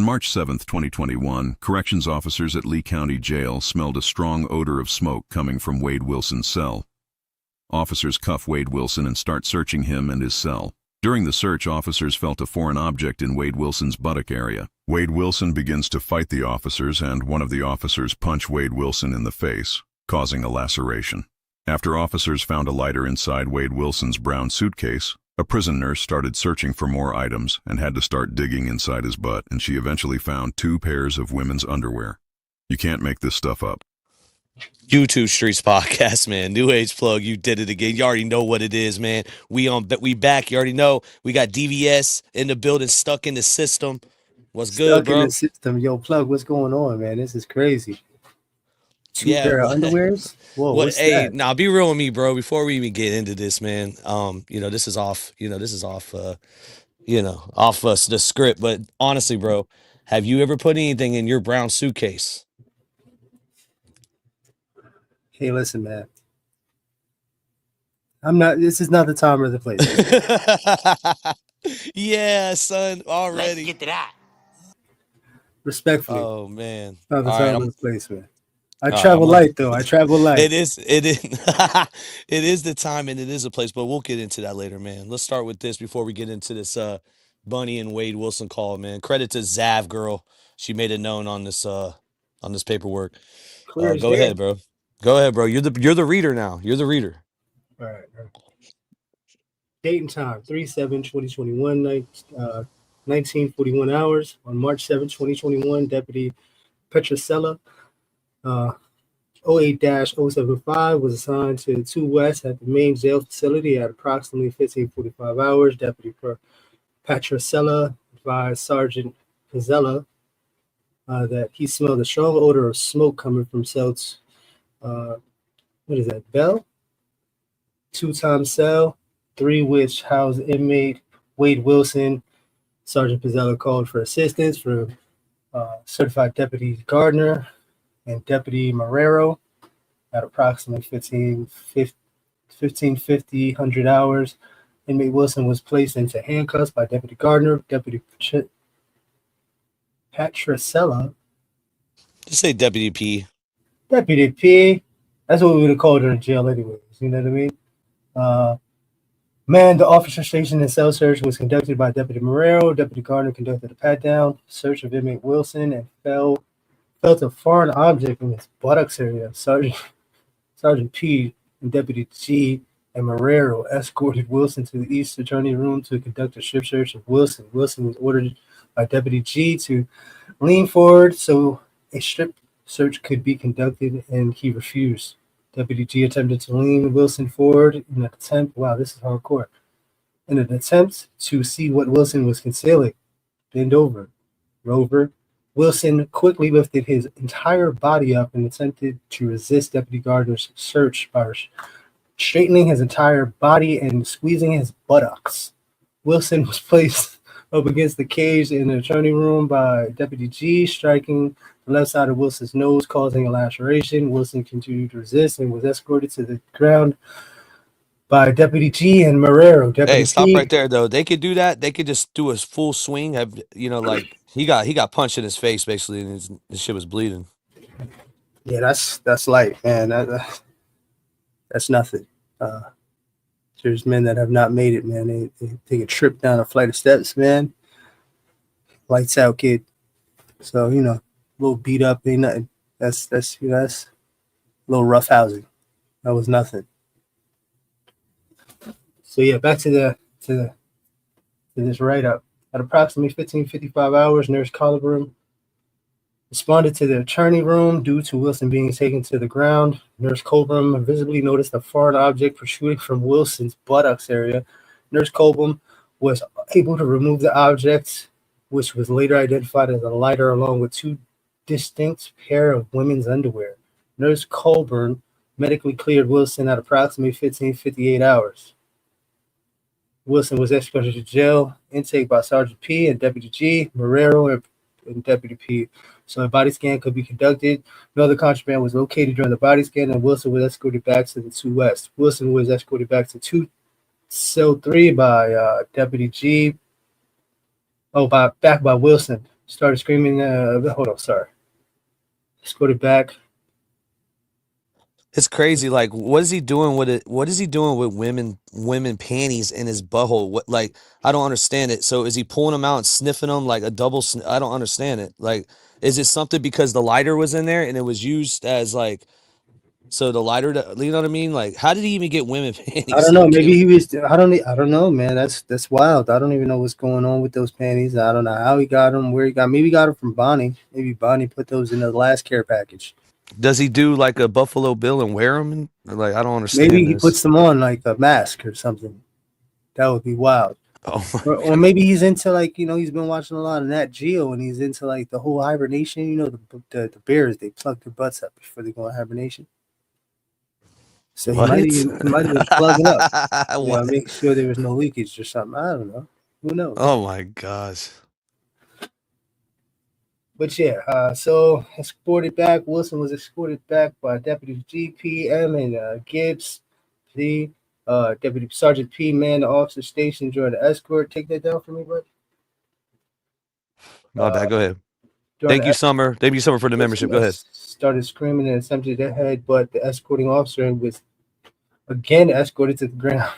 On March 7, 2021, corrections officers at Lee County Jail smelled a strong odor of smoke coming from Wade Wilson's cell. Officers cuff Wade Wilson and start searching him and his cell. During the search, officers felt a foreign object in Wade Wilson's buttock area. Wade Wilson begins to fight the officers, and one of the officers punch Wade Wilson in the face, causing a laceration. After officers found a lighter inside Wade Wilson's brown suitcase, a prison nurse started searching for more items and had to start digging inside his butt, and she eventually found 2 pairs of women's underwear. You can't make this stuff up. YouTube Streets Podcast, man. New Age plug. You did it again. You already know what it is, man. We back. You already know. We got DVS in the building, stuck in the system. What's good, bro? Stuck in the system. Yo, plug, what's going on, man? This is crazy. 2 pair of underwears? Whoa, what's that? Now be real with me, bro. Before we even get into this, man, this is off, off us the script. But honestly, bro, have you ever put anything in your brown suitcase? Hey, listen, man. This is not the time or the place. Yeah, son, already. Let's get to that. Respectfully. Oh, man. Not the All time right, or the place, man. I travel light, though. I travel light. It is it is the time and it is a place, but we'll get into that later, man. Let's start with this before we get into this Bonnie and Wade Wilson call, man. Credit to Zav girl. She made it known on this paperwork. Go ahead, bro. Go ahead, bro. You're the reader now. You're the reader. All right. Date and time, 3/7/2021, 1941 hours. On March 7, 2021, Deputy Petrosella 08-075 was assigned to 2 West at the main jail facility at approximately 15:45 hours. Deputy Petrosella advised Sergeant Pizzella that he smelled a strong odor of smoke coming from cells. Bell? 2-time cell, 3 which housed inmate Wade Wilson. Sergeant Pizzella called for assistance from Certified Deputy Gardner and Deputy Marrero at approximately 15:50 hours. Inmate Wilson was placed into handcuffs by Deputy Gardner. Deputy Petrosella. Just say Deputy P. Deputy P. That's what we would have called her in jail anyways. You know what I mean? The officer station and cell search was conducted by Deputy Marrero. Deputy Gardner conducted a pat-down search of inmate Wilson and felt a foreign object in his buttocks area. Sergeant P and Deputy G and Marrero escorted Wilson to the East Attorney Room to conduct a strip search of Wilson. Wilson was ordered by Deputy G to lean forward so a strip search could be conducted, and he refused. Deputy G attempted to lean Wilson forward in an attempt. Wow, this is hardcore. In an attempt to see what Wilson was concealing. Bend over. Rover. Wilson quickly lifted his entire body up and attempted to resist Deputy Gardner's search by straightening his entire body and squeezing his buttocks. Wilson was placed up against the cage in the attorney room by Deputy G, striking the left side of Wilson's nose, causing a laceration. Wilson continued to resist and was escorted to the ground by Deputy G and Marrero. Hey, stop right there, though. They could do that. They could just do a full swing. He got punched in his face, basically, and his shit was bleeding. Yeah, that's light, man. That's nothing. There's men that have not made it, man. They take a trip down a flight of steps, man. Lights out, kid. So, a little beat up ain't nothing. That's a little rough housing. That was nothing. So yeah, back to this write-up. At approximately 15:55 hours, Nurse Colburn responded to the attorney room due to Wilson being taken to the ground. Nurse Colburn visibly noticed a foreign object protruding from Wilson's buttocks area. Nurse Colburn was able to remove the object, which was later identified as a lighter, along with 2 distinct pair of women's underwear. Nurse Colburn medically cleared Wilson at approximately 15:58 hours. Wilson was escorted to jail, intake by Sergeant P and Deputy G, Marrero, and Deputy P. So a body scan could be conducted. No other contraband was located during the body scan, and Wilson was escorted back to the 2 West. Wilson was escorted back to cell 3 by Deputy G. Back by Wilson. started screaming. Hold on, sorry. Escorted back. It's crazy. Like, what is he doing with it? What is he doing with women panties in his butthole? What, like, I don't understand it. So is he pulling them out and sniffing them like a double? I don't understand it. Like, is it something because the lighter was in there and it was used as like, so the lighter, you know what I mean? Like, how did he even get women I panties don't to know. begin Maybe with? he was. I don't. I don't know, man. That's wild. I don't even know what's going on with those panties. I don't know how he got them. Where he got? Maybe he got them from Bonnie. Maybe Bonnie put those in the last care package. Does he do like a Buffalo Bill and wear them? And, like, I don't Maybe understand he this. puts them on like a mask or something. That would be wild. Oh my Or maybe he's into like he's been watching a lot of Nat Geo and he's into like the whole hibernation. The bears, they plug their butts up before they go in hibernation. So he What? might have been plugging up. What? Make sure there was no leakage or something. I don't know. Who knows? Oh my gosh. But yeah, so escorted back. Wilson was escorted back by Deputy GPM and Gibbs. The Deputy Sergeant P manned the officer station during the escort. Take that down for me, bud. My bad. Go ahead. During Thank the you, Summer. Thank you, Summer, for the membership. Go ahead. started screaming and attempted to head, but the escorting officer was again escorted to the ground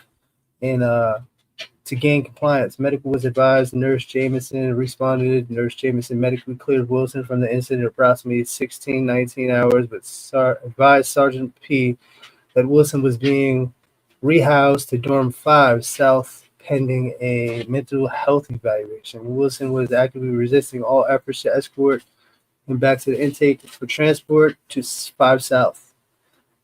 and to gain compliance. Medical was advised. Nurse Jameson responded. Nurse Jameson medically cleared Wilson from the incident approximately 19 hours, but advised Sergeant P that Wilson was being rehoused to Dorm 5 South pending a mental health evaluation. Wilson was actively resisting all efforts to escort him back to the intake for transport to 5 South.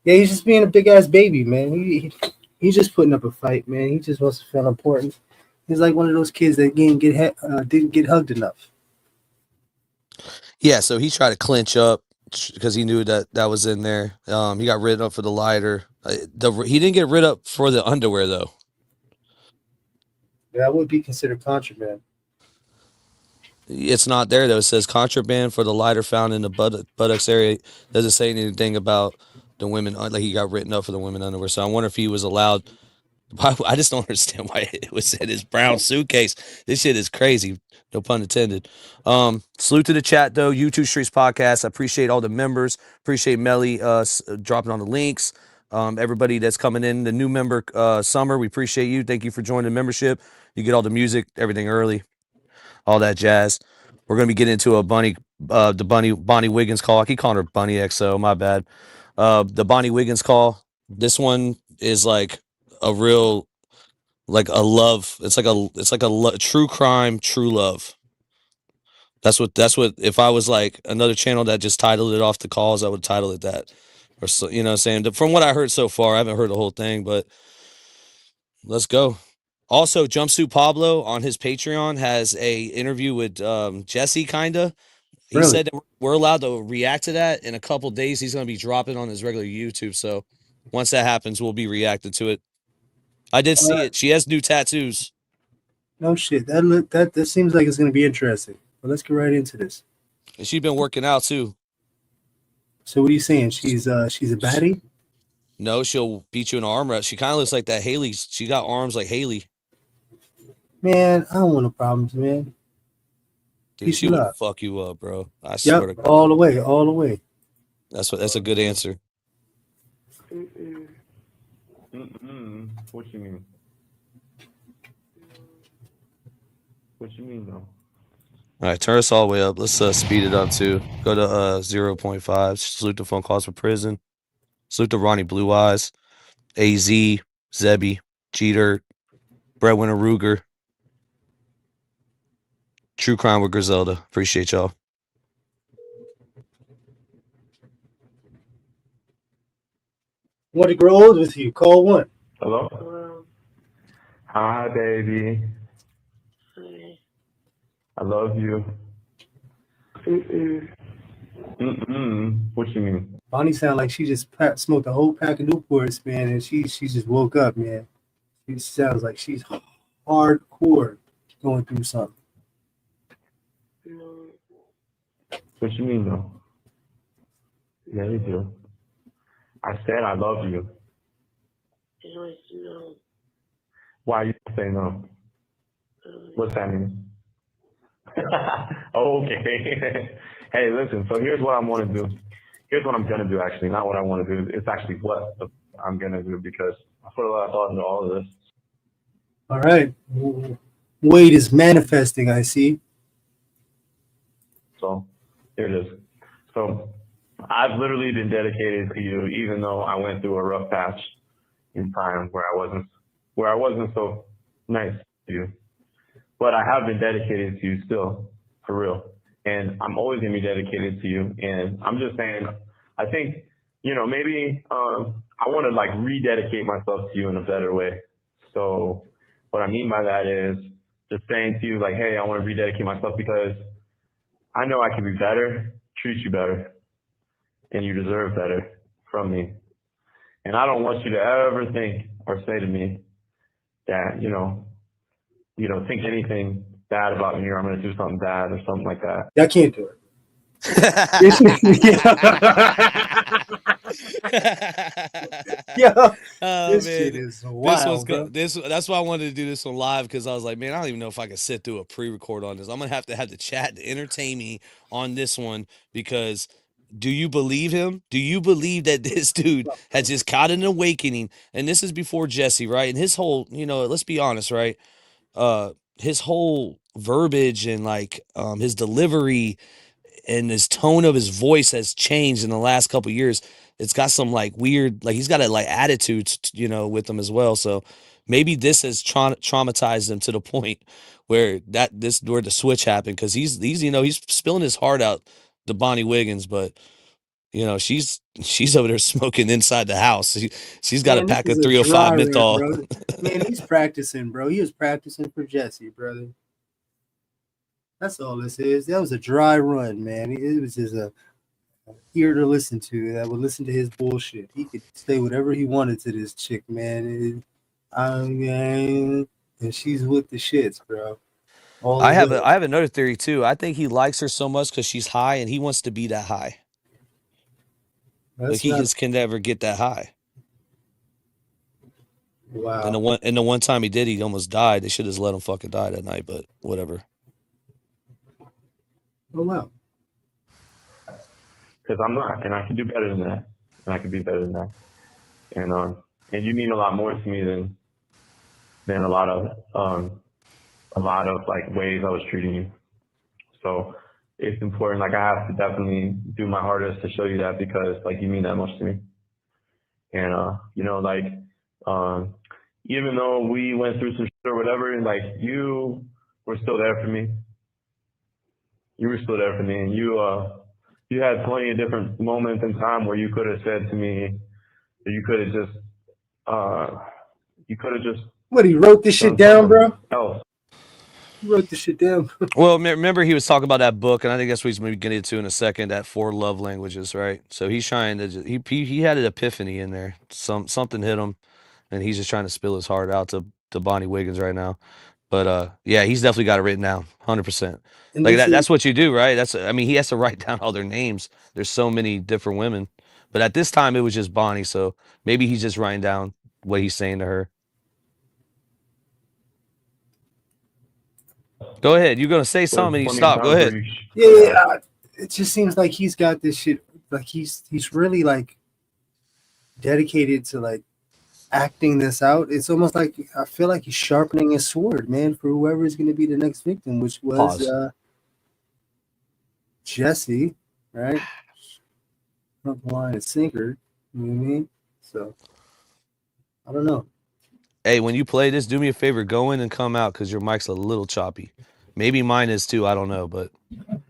Yeah, he's just being a big ass baby, man. He's just putting up a fight, man. He just wants to feel important. He's like one of those kids that didn't get hugged enough. Yeah, so he tried to clinch up because he knew that was in there. He got rid up for the lighter. He didn't get rid up for the underwear though. That would be considered contraband. It's not there though. It says contraband for the lighter found in the buttocks area. Doesn't say anything about the women. Like he got written up for the women underwear. So I wonder if he was allowed. I just don't understand why it was in his brown suitcase. This shit is crazy. No pun intended. Salute to the chat though. YouTube Streets Podcast. I appreciate all the members. Appreciate Melly dropping on the links. Everybody that's coming in, the new member Summer, we appreciate you. Thank you for joining the membership. You get all the music, everything early, all that jazz. We're gonna be getting into a Bonnie Wiggins call. I keep calling her Bunny XO. My bad. The Bonnie Wiggins call. This one is like a real, like a love. It's like a true crime, true love. That's what. If I was like another channel that just titled it off the calls, I would title it that. Or so, you know what I'm saying? From what I heard so far, I haven't heard the whole thing, but let's go. Also, Jumpsuit Pablo on his Patreon has a interview with Jesse. Kinda. He Really? said that we're allowed to react to that in a couple days. He's going to be dropping on his regular YouTube. So once that happens, we'll be reacting to it. I did see it. She has new tattoos. No shit. That seems like it's gonna be interesting. But let's get right into this. And she's been working out too. So what are you saying? She's a baddie? No, she'll beat you in an arm wrestle. She kind of looks like that Haley. She got arms like Haley. Man, I don't want no problems, man. Dude, Peace she and would love. fuck you up, bro. I swear to Yep, God. all the way, all the way. That's a good answer. What you mean? What you mean though? All right, turn us all the way up. Let's speed it up too. Go to 0.5. Salute the phone calls for prison. Salute to Ronnie Blue Eyes, AZ, Zebby, Jeter, Breadwinner Ruger. True Crime with Griselda. Appreciate y'all. Want to grow old with you? Call one. Hello? Hi, baby. I love you. What you mean? Bonnie sound like she just smoked a whole pack of Newports, man, and she just woke up, man. She sounds like she's hardcore going through something. What you mean though? Yeah, you do. I said I love you. Why you say no? What's that mean? Oh, okay. Hey, listen. So here's what I want to do. Here's what I'm gonna do. Actually, not what I want to do. It's actually what I'm gonna do because I put a lot of thought into all of this. All right. Wade is manifesting, I see. So here it is. So I've literally been dedicated to you, even though I went through a rough patch in time where I wasn't so nice to you. But I have been dedicated to you still, for real. And I'm always gonna be dedicated to you. And I'm just saying, I think, maybe I want to like rededicate myself to you in a better way. So what I mean by that is just saying to you like, hey, I want to rededicate myself because I know I can be better, treat you better, and you deserve better from me. And I don't want you to ever think or say to me that, think anything bad about me or I'm going to do something bad or something like that. I can't do it. Yeah. Oh This man, shit is this was wild, bro. that's why I wanted to do this one live because I was like, man, I don't even know if I can sit through a pre-record on this. I'm gonna have to have the chat to entertain me on this one because do you believe him? Do you believe that this dude has just caught an awakening? And this is before Jesse, right? And his whole, let's be honest, right? His whole verbiage and like his delivery and his tone of his voice has changed in the last couple years. It's got some like weird, like he's got a like attitude, with him as well. So maybe this has traumatized him to the point where where the switch happened because he's spilling his heart out to Bonnie Wiggins, but she's over there smoking inside the house. She's got a Man, this pack of is a 305 dry run, menthol. bro. Man, he's practicing, bro. He was practicing for Jesse, brother. That's all this is. That was a dry run, man. It was just a ear to listen to that would listen to his bullshit. He could say whatever he wanted to this chick, man. And she's with the shits, bro. All I the have way. I have another theory too. I think he likes her so much because she's high and he wants to be that high. Like That's he not just can never get that high. And wow. the one time he did, he almost died. They should have just let him fucking die that night, but whatever. Oh wow. Because I'm not, and I can do better than that, and I can be better than that. And you mean a lot more to me than a lot of like ways I was treating you. So it's important. Like I have to definitely do my hardest to show you that because like you mean that much to me. And even though we went through some shit or whatever, and like you were still there for me. You were still there for me, and you had plenty of different moments in time where you could have said to me, or you could have just What, he wrote this shit done down, bro? something else. He wrote this shit down. Well, remember he was talking about that book, and I think that's what he's going to get into in a second. That 4 love languages, right? So he's trying to he had an epiphany in there. Something hit him, and he's just trying to spill his heart out to Bonnie Wiggins right now. But yeah, he's definitely got it written down, 100%. And Like this is that's what you do, right? He has to write down all their names. There's so many different women, but at this time it was just Bonnie. So maybe he's just writing down what he's saying to her. Go ahead. You're gonna say something and you stop. Go ahead. yeah. It just seems like he's got this shit. Like he's really like dedicated to like acting this out. It's almost like I feel like he's sharpening his sword, man, for whoever is going to be the next victim, which was Jesse, right? Hook, line, and sinker. You know what I mean? So I don't know. Hey, when you play this, do me a favor, go in and come out because your mic's a little choppy. Maybe mine is too. I don't know, but if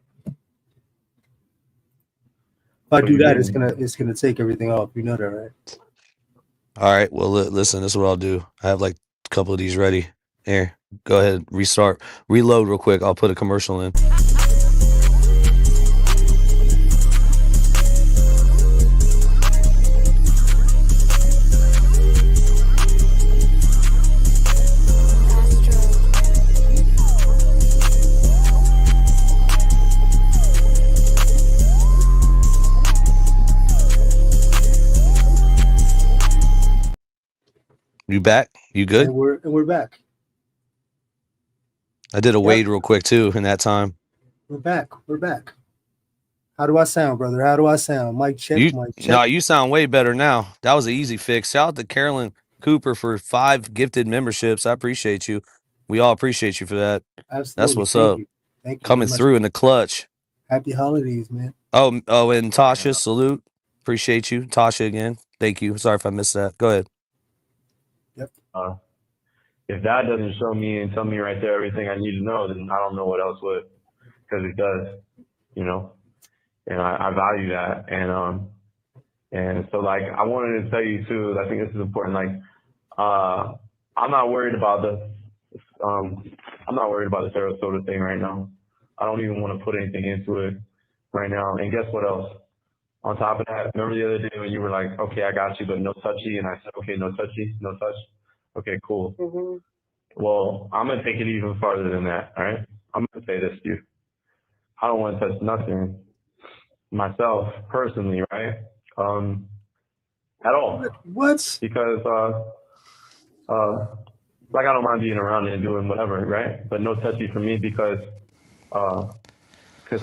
I do that, it's gonna take everything off. You know that, right? all right. Well, listen. This is what I'll do. I have like a couple of these ready. Here, go ahead. Restart. Reload real quick. I'll put a commercial in. You back? You good? And we're back. I did a Yep. Wade real quick too in that time. We're back. We're back. How do I sound, brother? How do I sound? Mic check. Mic check. You sound way better now. That was an easy fix. Shout out to Carolyn Cooper for 5 gifted memberships. I appreciate you. We all appreciate you for that. That's Absolutely. what's Thank up. you. Thank you very Coming much. through in the clutch. Happy holidays, man. Oh, and Tasha, salute. Appreciate you. Tasha again. Thank you. Sorry if I missed that. Go ahead. Yep. If that doesn't show me and tell me right there everything I need to know, then I don't know what else would, because it does, you know, and I value that. And so like, I wanted to tell you too, I think this is important. Like, I'm not worried about the Sarasota thing right now. I don't even want to put anything into it right now. And guess what else? On top of that, remember the other day when you were like, okay, I got you, but no touchy. And I said, okay, no touchy, no touch. Okay, cool. Mm-hmm. Well, I'm going to take it even farther than that, all right? I'm going to say this to you. I don't want to touch nothing myself personally, right? At all. What? Because, like, I don't mind being around and doing whatever, right? But no touchy for me because I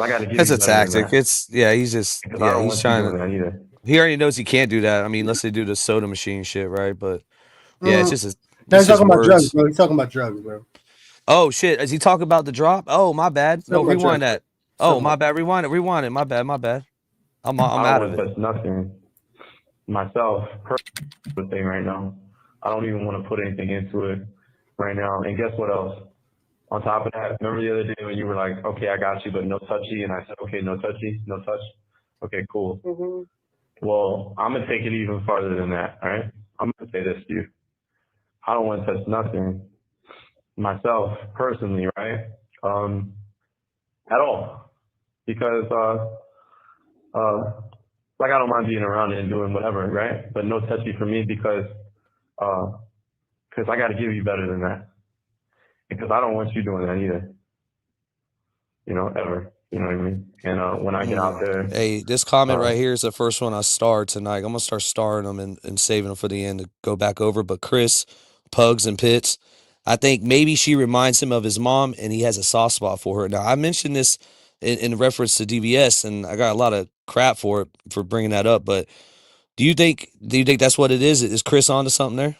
got to give That's you a better than tactic. that. He's just, Because I don't he's want you trying doing to, that either. he already knows he can't do that. I mean, unless they do the soda machine shit, right? But yeah, it's just, No, it's he's just talking about drugs, words. bro. He's talking about drugs, bro. Oh shit! Is he talking about the drop? Oh, my bad. He's No, talking about rewind drugs. that. Oh, my bad. Rewind it. Rewind it. My bad. My bad. I'm I don't out of want to it. touch nothing myself personally thing right now. I don't even want to put anything into it right now. And guess what else? On top of that, remember the other day when you were like, okay, I got you, but no touchy. And I said, okay, no touchy, no touch. Okay, cool. Mm-hmm. Well, I'm going to take it even farther than that, all right? I'm going to say this to you. I don't want to touch nothing myself personally, right? At all. Because, like, I don't mind being around and doing whatever, right? But no touchy for me because I got to give you better than that. Because I don't want you doing that either. You know, ever. You know what I mean? And when I get out there, Hey, this comment right here is the first one I starred tonight. I'm gonna start starring them and saving them for the end to go back over. But Chris, Pugs and Pitts, I think maybe she reminds him of his mom, and he has a soft spot for her. Now I mentioned this in reference to DBS, and I got a lot of crap for it for bringing that up. But do you think that's what it is? Is Chris onto something there?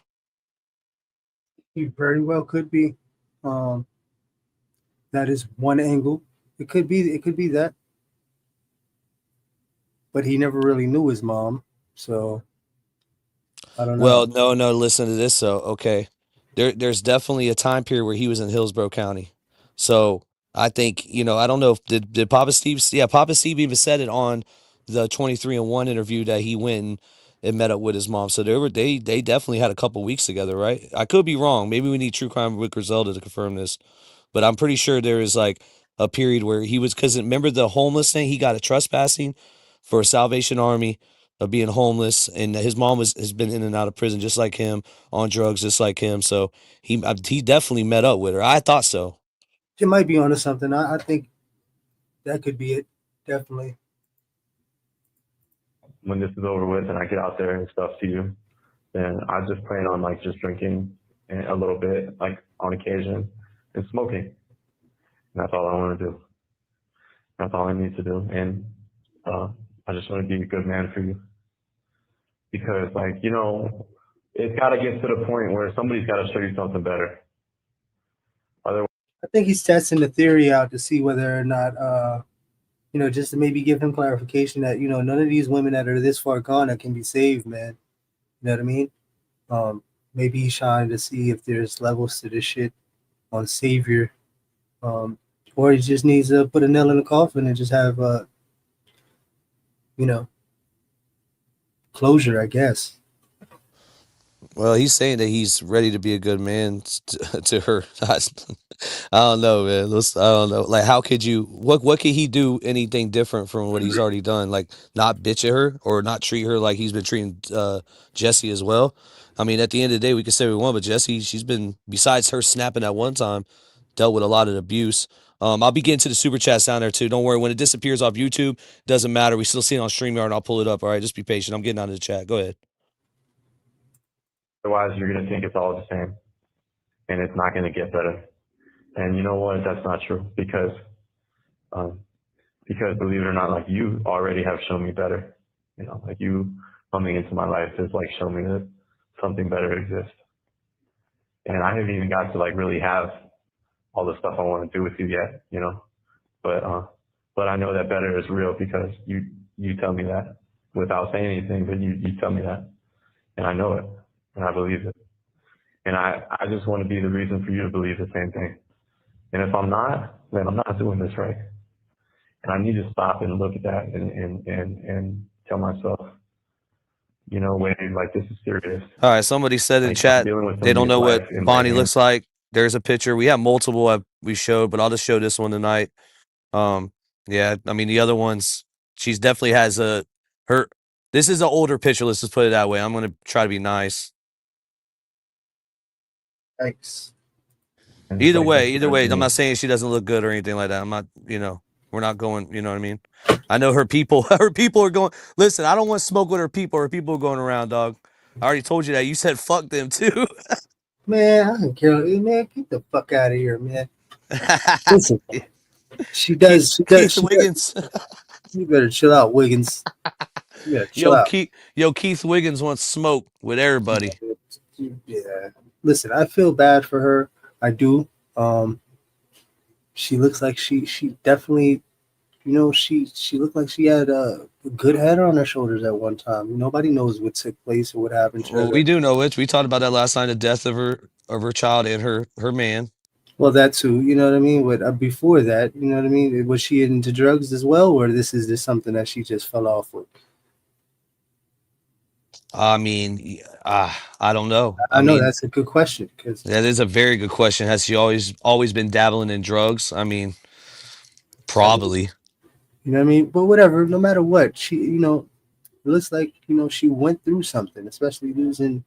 He very well could be. That is one angle. It could be. It could be that. But he never really knew his mom, so I don't know. Well, no. Listen to this, though. Okay, there's definitely a time period where he was in Hillsborough County, so I think I don't know if did Papa Steve. Yeah, Papa Steve even said it on the 23-1 interview that he went and met up with his mom. So they definitely had a couple weeks together, right? I could be wrong. Maybe we need True Crime with Griselda to confirm this, but I'm pretty sure there is like a period where he was, because remember the homeless thing, he got a trespassing for Salvation Army of being homeless, and his mom has been in and out of prison just like him, on drugs just like him. So he definitely met up with her. I thought so. It might be onto something. I think that could be it. Definitely. when this is over with and I get out there and stuff to you, then I just plan on like just drinking a little bit, like on occasion, and smoking. And that's all I want to do. That's all I need to do. And I just want to be a good man for you. Because like, it's got to get to the point where somebody's got to show you something better. Otherwise, I think he's testing the theory out to see whether or not, just to maybe give him clarification that, none of these women that are this far gone that can be saved, man. You know what I mean? Maybe he's trying to see if there's levels to this shit on Savior. Or he just needs to put a nail in the coffin and just have, closure, I guess. Well, he's saying that he's ready to be a good man to her. I don't know, man. I don't know. Like, how could you? What could he do anything different from what he's already done? Like, not bitch at her or not treat her like he's been treating Jesse as well. I mean, at the end of the day, we can say we want, but Jesse, she's been, besides her snapping at one time, dealt with a lot of abuse. I'll be getting to the super chats down there too. Don't worry. When it disappears off YouTube, doesn't matter. We still see it on StreamYard, and I'll pull it up. All right, just be patient. I'm getting out of the chat. Go ahead. you're going to think it's all the same. And it's not going to get better. And you know what? That's not true because believe it or not, like you already have shown me better. You know, like you coming into my life is like showing me that something better exists. And I haven't even got to like really have all the stuff I want to do with you yet, you know. But I know that better is real because you tell me that without saying anything, but you tell me that, and I know it, and I believe it, and I just want to be the reason for you to believe the same thing. And if I'm not, then I'm not doing this right, and I need to stop and look at that and tell myself, you know, wait, like this is serious. All right, somebody said in Like, I'm chat dealing with they don't somebody's know what life in my Bonnie hands. looks like. There's a picture. We have multiple we showed, but I'll just show this one tonight. Yeah, I mean the other ones, she's definitely has her. This is an older picture. Let's just put it that way. I'm gonna try to be nice. Thanks. And it's Either like, way, that's I'm me. not saying she doesn't look good or anything like that. I'm not, we're not going. You know what I mean? I know her people. Her people are going. Listen, I don't want to smoke with her people. Her people are going around, dog. I already told you that. You said fuck them too. Man, I don't care. Man, get the fuck out of here, man. Listen, she does. She does. Keith She does. Wiggins. You better chill out, Wiggins. You better chill out. Keith Wiggins wants smoke with everybody. Yeah. Listen, I feel bad for her. I do. She looks like she definitely, she looked like she had a good head on her shoulders at one time. Nobody knows what took place or what happened to Well, her. we do know it. We talked about that last night, the death of her child and her man. Well, that too, you know what I mean. But before that, you know what I mean. Was she into drugs as well, or this is just something that she just fell off with? I mean, I don't know. I I know mean, that's a good question because that is a very good question. Has she always been dabbling in drugs? I mean, probably. you know what I mean. But whatever, no matter what, she, it looks like she went through something, especially losing.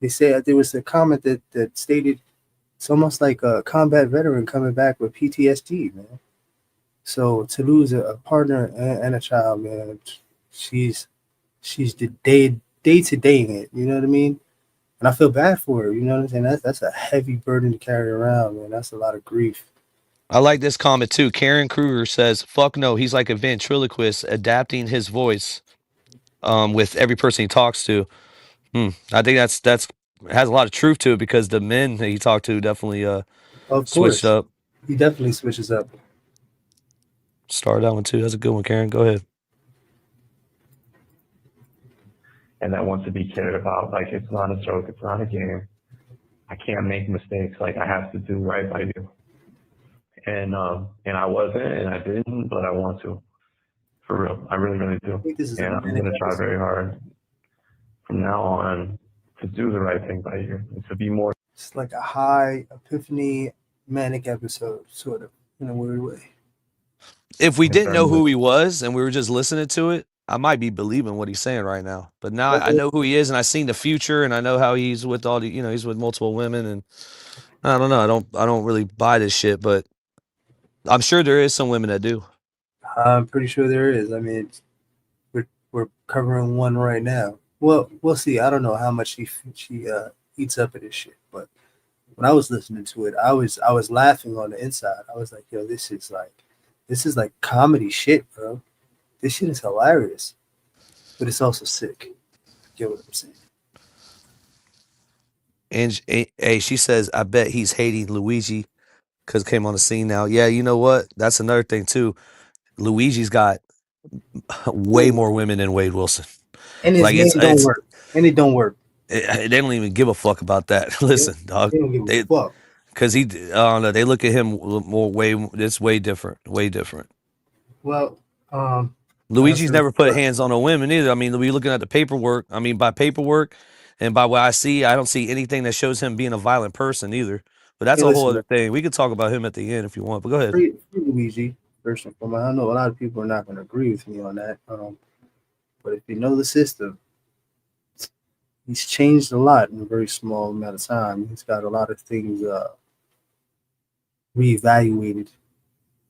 They say there was a comment that stated it's almost like a combat veteran coming back with PTSD, man. So to lose a partner and a child, man, she's the day to day in it. You know what I mean? And I feel bad for her. You know what I'm saying? That's a heavy burden to carry around, man. That's a lot of grief. I like this comment too. Karen Kruger says, "Fuck no, he's like a ventriloquist, adapting his voice, with every person he talks to." I think that's has a lot of truth to it because the men that he talked to definitely Of switched course, up. he definitely switches up. Start that one too. That's a good one, Karen. Go ahead. And that wants to be cared about. Like, it's not a joke. It's not a game. I can't make mistakes. Like, I have to do right by you. And I wasn't, and I didn't, but I want to. For real. I really, really do. I think this is And a I'm manic going to try episode. very hard from now on to do the right thing by you and to be more. It's like a high epiphany manic episode, sort of, in a weird way. If we didn't know concerned who with. he was and we were just listening to it, I might be believing what he's saying right now. But now I Okay. know who he is and I seen the future and I know how he's with all the, he's with multiple women and I don't know. I don't really buy this shit, but I'm sure there is some women that do. I'm pretty sure there is. I mean, we're covering one right now. Well, we'll see. I don't know how much she eats up of this shit, but when I was listening to it, I was laughing on the inside. I was like, yo, this is like comedy shit, bro. This shit is hilarious, but it's also sick. You get what I'm saying? And hey, she says, I bet he's hating Luigi because came on the scene now. Yeah, you know what? That's another thing too. Luigi's got way more women than Wade Wilson. And his Like name don't work, and it don't work. they don't even give a fuck about that. They, Listen, dog, they don't give a they fuck. because I don't know. They look at him more way. It's way different. Way different. Well, Luigi's answer never put first. hands on a woman either. I mean, we looking at the paperwork. I mean, by paperwork and by what I see, I don't see anything that shows him being a violent person either. But that's Hey, a whole listen, other thing. We could talk about him at the end if you want. But go ahead. free Luigi. First and foremost, I know a lot of people are not going to agree with me on that. But if you know the system, he's changed a lot in a very small amount of time. He's got a lot of things reevaluated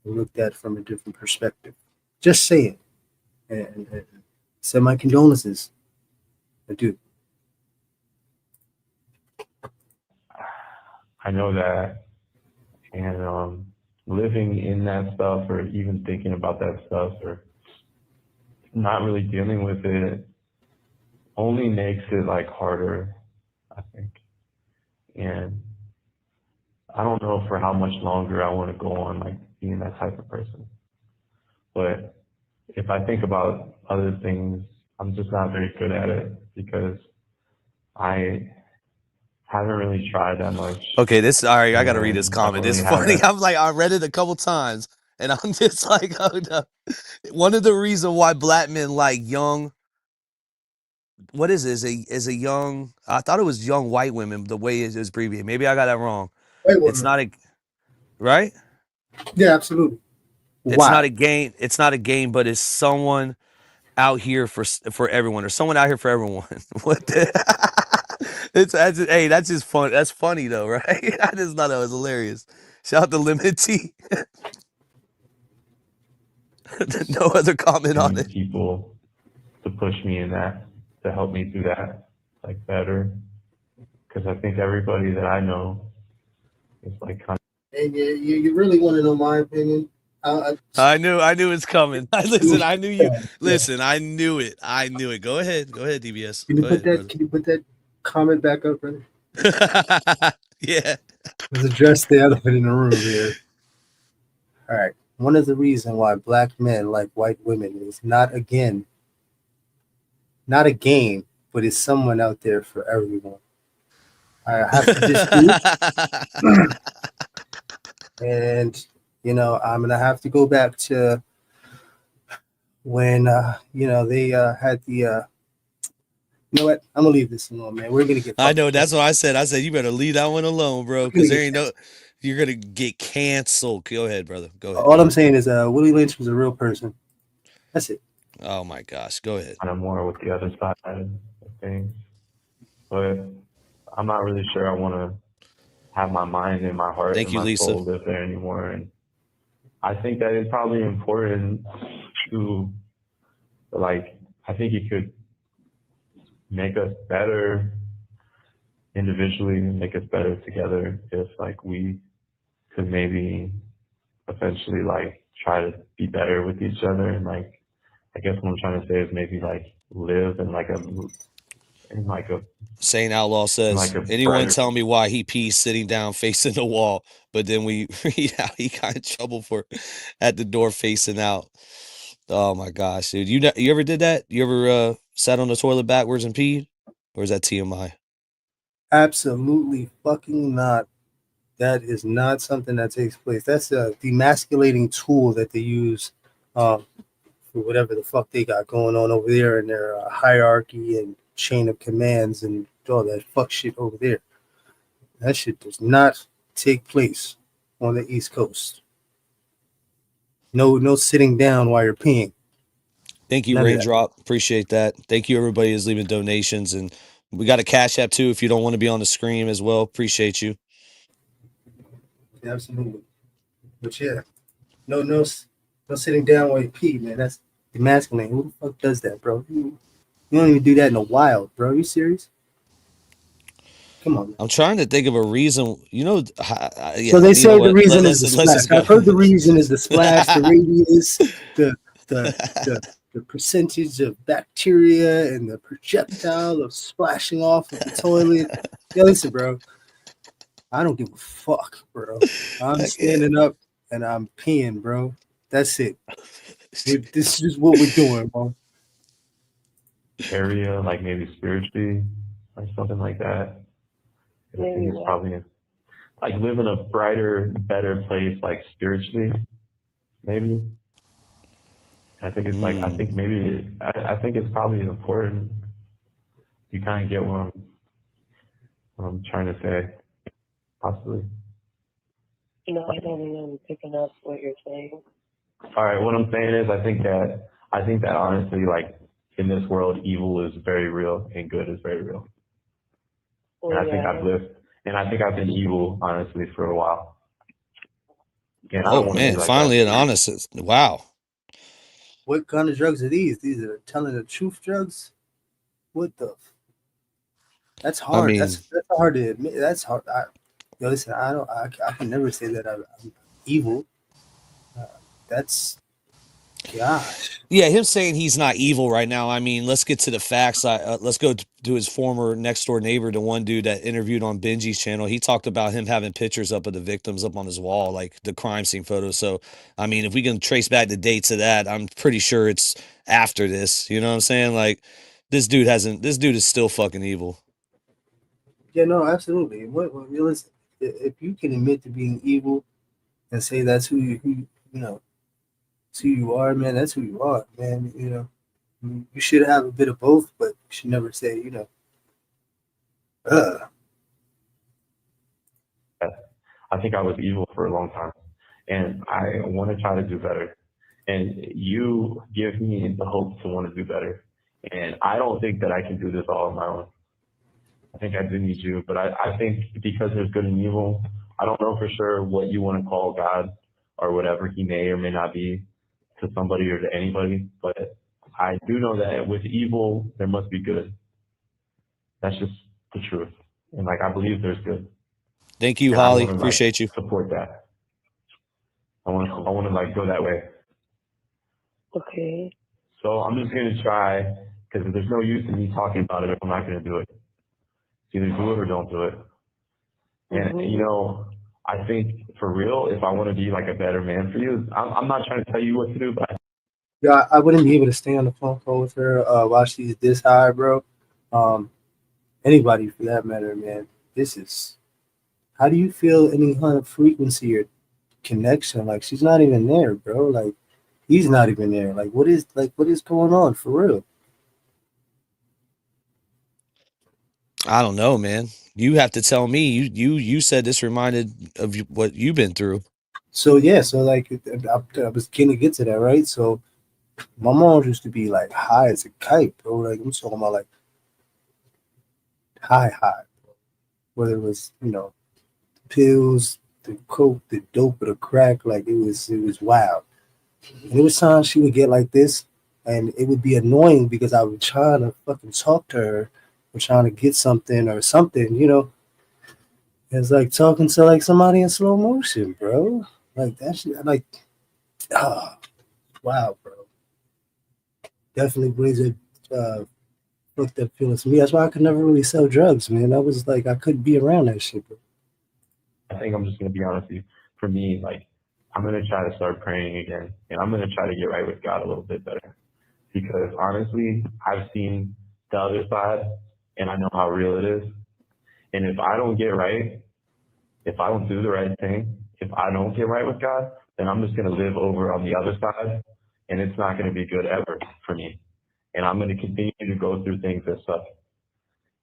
and looked at from a different perspective. Just saying. And send my condolences. I do. I know that And living in that stuff, or even thinking about that stuff, or not really dealing with it, only makes it like harder, I think. And I don't know for how much longer I want to go on like being that type of person. But if I think about other things, I'm just not very good at it because I haven't really tried that much. Okay, this all right. I gotta read this And I comment. don't It's really have funny. that. I'm like, I read it a couple times, and I'm just like, oh no. One of the reasons why black men like young, what is it? Is a young? I thought it was young white women. The way it is abbreviated. Maybe I got that wrong. Wait, It's not a right. yeah, absolutely. It's not Why? a game. It's not a game, but it's someone out here for everyone, or someone out here for everyone. What the? Hey, that's just fun. That's funny though, right? I just thought that was hilarious. Shout out to Limit T. No other comment on And it. people to push me in that, to help me do that like better. Because I think everybody that I know is like kind And you really want to know my opinion? I knew it's coming. Listen, I knew you. Yeah. Listen, I knew it. I knew it. Go ahead, DBS. Can you Go put ahead, that? brother. Can you put that comment back up, brother? Yeah. Let's address the elephant in the room here. All right. One of the reasons why black men like white women is not a game, but it's someone out there for everyone. I have to disagree, and I'm gonna have to go back to when they had the. You know what? I'm gonna leave this alone, man. We're gonna get I fucking know. That's canceled. what I said. I said you better leave that one alone, bro, We're gonna because there get ain't no. canceled. You're gonna get canceled. Go ahead, brother. Go ahead. All I'm saying is, Willie Lynch was a real person. That's it. Oh my gosh. Go ahead. of more with the other side of things. But I'm not really sure I want to have my mind and my heart Thank and you, my Lisa. soul live there anymore. And I think that it's probably important to, like, I think it could make us better individually and make us better together if, like, we could maybe eventually, like, try to be better with each other. And, like, I guess what I'm trying to say is maybe, like, live in, like, a Saint Outlaw says, anyone brighter. tell me why he pees sitting down facing the wall? But then we read how he got in trouble for at the door facing out. Oh my gosh, dude. You ever did that? You ever sat on the toilet backwards and peed? Or is that TMI? Absolutely fucking not. That is not something that takes place. That's a demasculating tool that they use for whatever the fuck they got going on over there in their hierarchy and chain of commands and all that fuck shit over there. That shit does not take place on the East Coast. No sitting down while you're peeing. Thank you, None of that. Raindrop. Appreciate that. Thank you, everybody who's leaving donations. And we got a Cash App too if you don't want to be on the screen as well. Appreciate you. Absolutely. But yeah, no sitting down while you pee, man. That's demasculating. Who the fuck does that, bro? You don't even do that in the wild, bro. Are you serious? Come on, man. I'm trying to think of a reason. So Yeah, they you know say the what? reason is the Let's just splash. go. I've heard the reason is the splash, the radius, the the the the percentage of bacteria and the projectile of splashing off of the toilet. Yeah, listen, bro. I don't give a fuck, bro. I'm standing up and I'm peeing, bro. That's it. This is what we're doing, bro. Area, like maybe spiritually or something like that. I think it's probably like live in a brighter, better place, like spiritually, maybe. I think it's like I think maybe I think it's probably important. You kind of get what I'm trying to say, possibly. I don't think I'm picking up what you're saying. All right, what I'm saying is I think that honestly, like in this world, evil is very real and good is very real. Well, And I think I've been evil honestly for a while. And I don't Oh want to be man, like that. finally an honest. Wow. What kind of drugs are these? These are telling the truth drugs? What the? That's I hard. mean, That's hard to admit. That's hard. Yo, listen, I can never say that I'm evil. Uh, that's gosh. Yeah, him saying he's not evil right now. I mean, let's get to the facts. Let's go to his former next door neighbor, the one dude that interviewed on Benji's channel. He talked about him having pictures up of the victims up on his wall, like the crime scene photos. So, I mean, if we can trace back the dates of that, I'm pretty sure it's after this. You know what I'm saying? Like, this dude hasn't. This dude is still fucking evil. Yeah, no, absolutely. Listen, if you can admit to being evil and say that's you know, it's who you are, man. That's who you are, man. You know, you should have a bit of both, but you should never say, uh, I think I was evil for a long time, and I want to try to do better. And you give me the hope to want to do better. And I don't think that I can do this all on my own. I think I do need you, but I think because there's good and evil, I don't know for sure what you want to call God or whatever he may or may not be to somebody or to anybody, but I do know that with evil, there must be good. That's just the truth. And like, I believe there's good. Thank you, And I Holly. want to like Appreciate you. support that. I want to like go that way. Okay. So I'm just going to try because there's no use in me talking about it if I'm not going to do it. It's either do it or don't do it. And, you know, I think for real, if I want to be like a better man for you, I'm not trying to tell you what to do, but yeah, I wouldn't be able to stay on the phone call with her while she's this high, bro. Um, Anybody for that matter, man. This is. How do you feel any kind of frequency or connection? Like she's not even there, bro. Like he's not even there. Like what is going on for real? I don't know, man. You have to tell me. You said this reminded of what you've been through. So yeah, so like I was gonna get to that, right? So my mom used to be like high as a kite, bro. Like I'm talking about like high, whether it was pills, the coke, the dope, or the crack. Like it was wild. And there was times she would get like this, and it would be annoying because I would try to fucking talk to her, or trying to get something or something. It's like talking to like somebody in slow motion, bro. Like that shit. Like, ah, wow, bro. Definitely brings a fucked up feelings to me. That's why I could never really sell drugs, man. I was like, I couldn't be around that shit, bro. I think I'm just going to be honest with you. For me, like, I'm going to try to start praying again, and I'm going to try to get right with God a little bit better. Because honestly, I've seen the other side, and I know how real it is. And if I don't get right, if I don't do the right thing, if I don't get right with God, then I'm just going to live over on the other side, and it's not going to be good ever for me. And I'm going to continue to go through things that suck.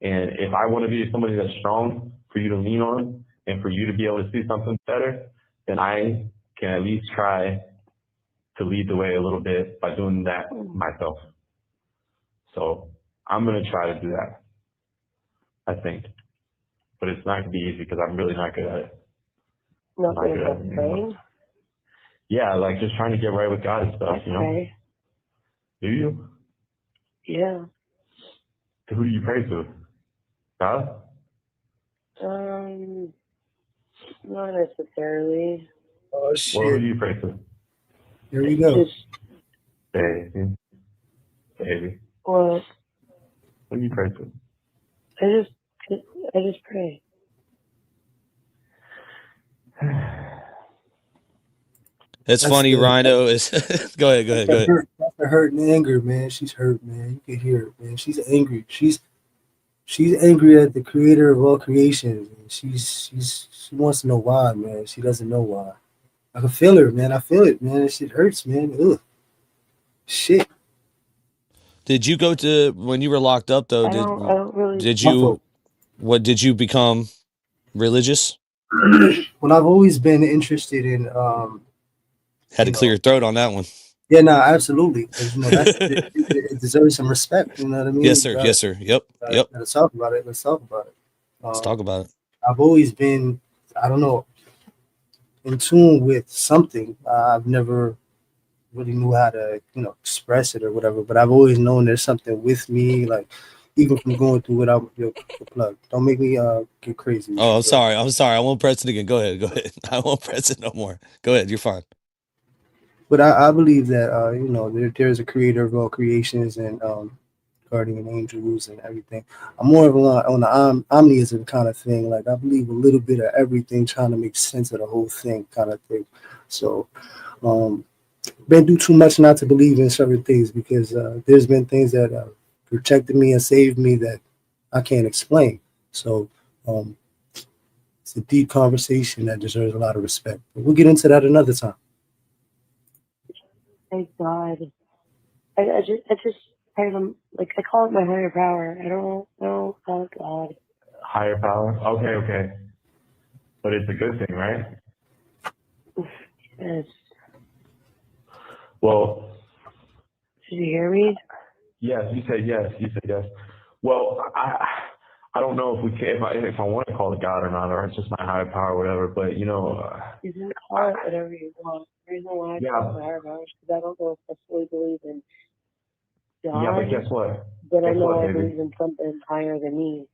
And if I want to be somebody that's strong for you to lean on and for you to be able to see something better, then I can at least try to lead the way a little bit by doing that myself. So I'm going to try to do that, I think. But it's not going to be easy because I'm really not good at it. I'm not good at it anymore. Yeah, like just trying to get right with God and stuff, you know? Okay. Do you? Yeah. Who do you pray to? God? Not necessarily. Oh Well, who shit! do you pray to? Here we go. Just Baby. Baby. well, Who do you pray to? I just pray. It's That's funny, the Rhino. Is go ahead. that's the hurt. That's the hurt and anger, man. She's hurt, man. You can hear it, man. She's angry. She's angry at the creator of all creation. She wants to know why, man. She doesn't know why. I can feel her, man. I feel it, man. That shit hurts, man. Ugh. Shit. Did you go to when you were locked up though? I don't really. Did My you fault. did you become religious? Well, I've always been interested in Had to clear your throat on that one. yeah, no, absolutely, because it deserves some respect. You know what I mean? Yes, sir. Yes, sir. Yep. Let's talk about it. Let's talk about it. Let's talk about it. I've always been, I don't know, in tune with something. I've never really knew how to, express it or whatever. But I've always known there's something with me, like even from going through without your plug. Don't make me get crazy with Oh, you, I'm bro. sorry. I'm sorry. I won't press it again. Go ahead. Go ahead. I won't press it no more. Go ahead. You're fine. But I believe that there's a creator of all creations and guardian angels and everything. I'm more of on the omnism kind of thing. Like I believe a little bit of everything, trying to make sense of the whole thing, kind of thing. So, been through too much not to believe in certain things because there's been things that protected me and saved me that I can't explain. So, um, it's a deep conversation that deserves a lot of respect. But we'll get into that another time. Thank God. I just kind of like I call it my higher power. I don't know. Oh God. Higher power. Okay. But it's a good thing, right? Yes. Well, Did you hear me? yes. You said yes. You said yes. Well, I don't know if we can if I want to call it God or not, or it's just my higher power, or whatever. But You can I, call it whatever you want. The reason why I call it yeah, my higher power is because I don't know if I fully believe in yeah. But God, guess what? but I Guess know what, I baby? believe in something higher than me.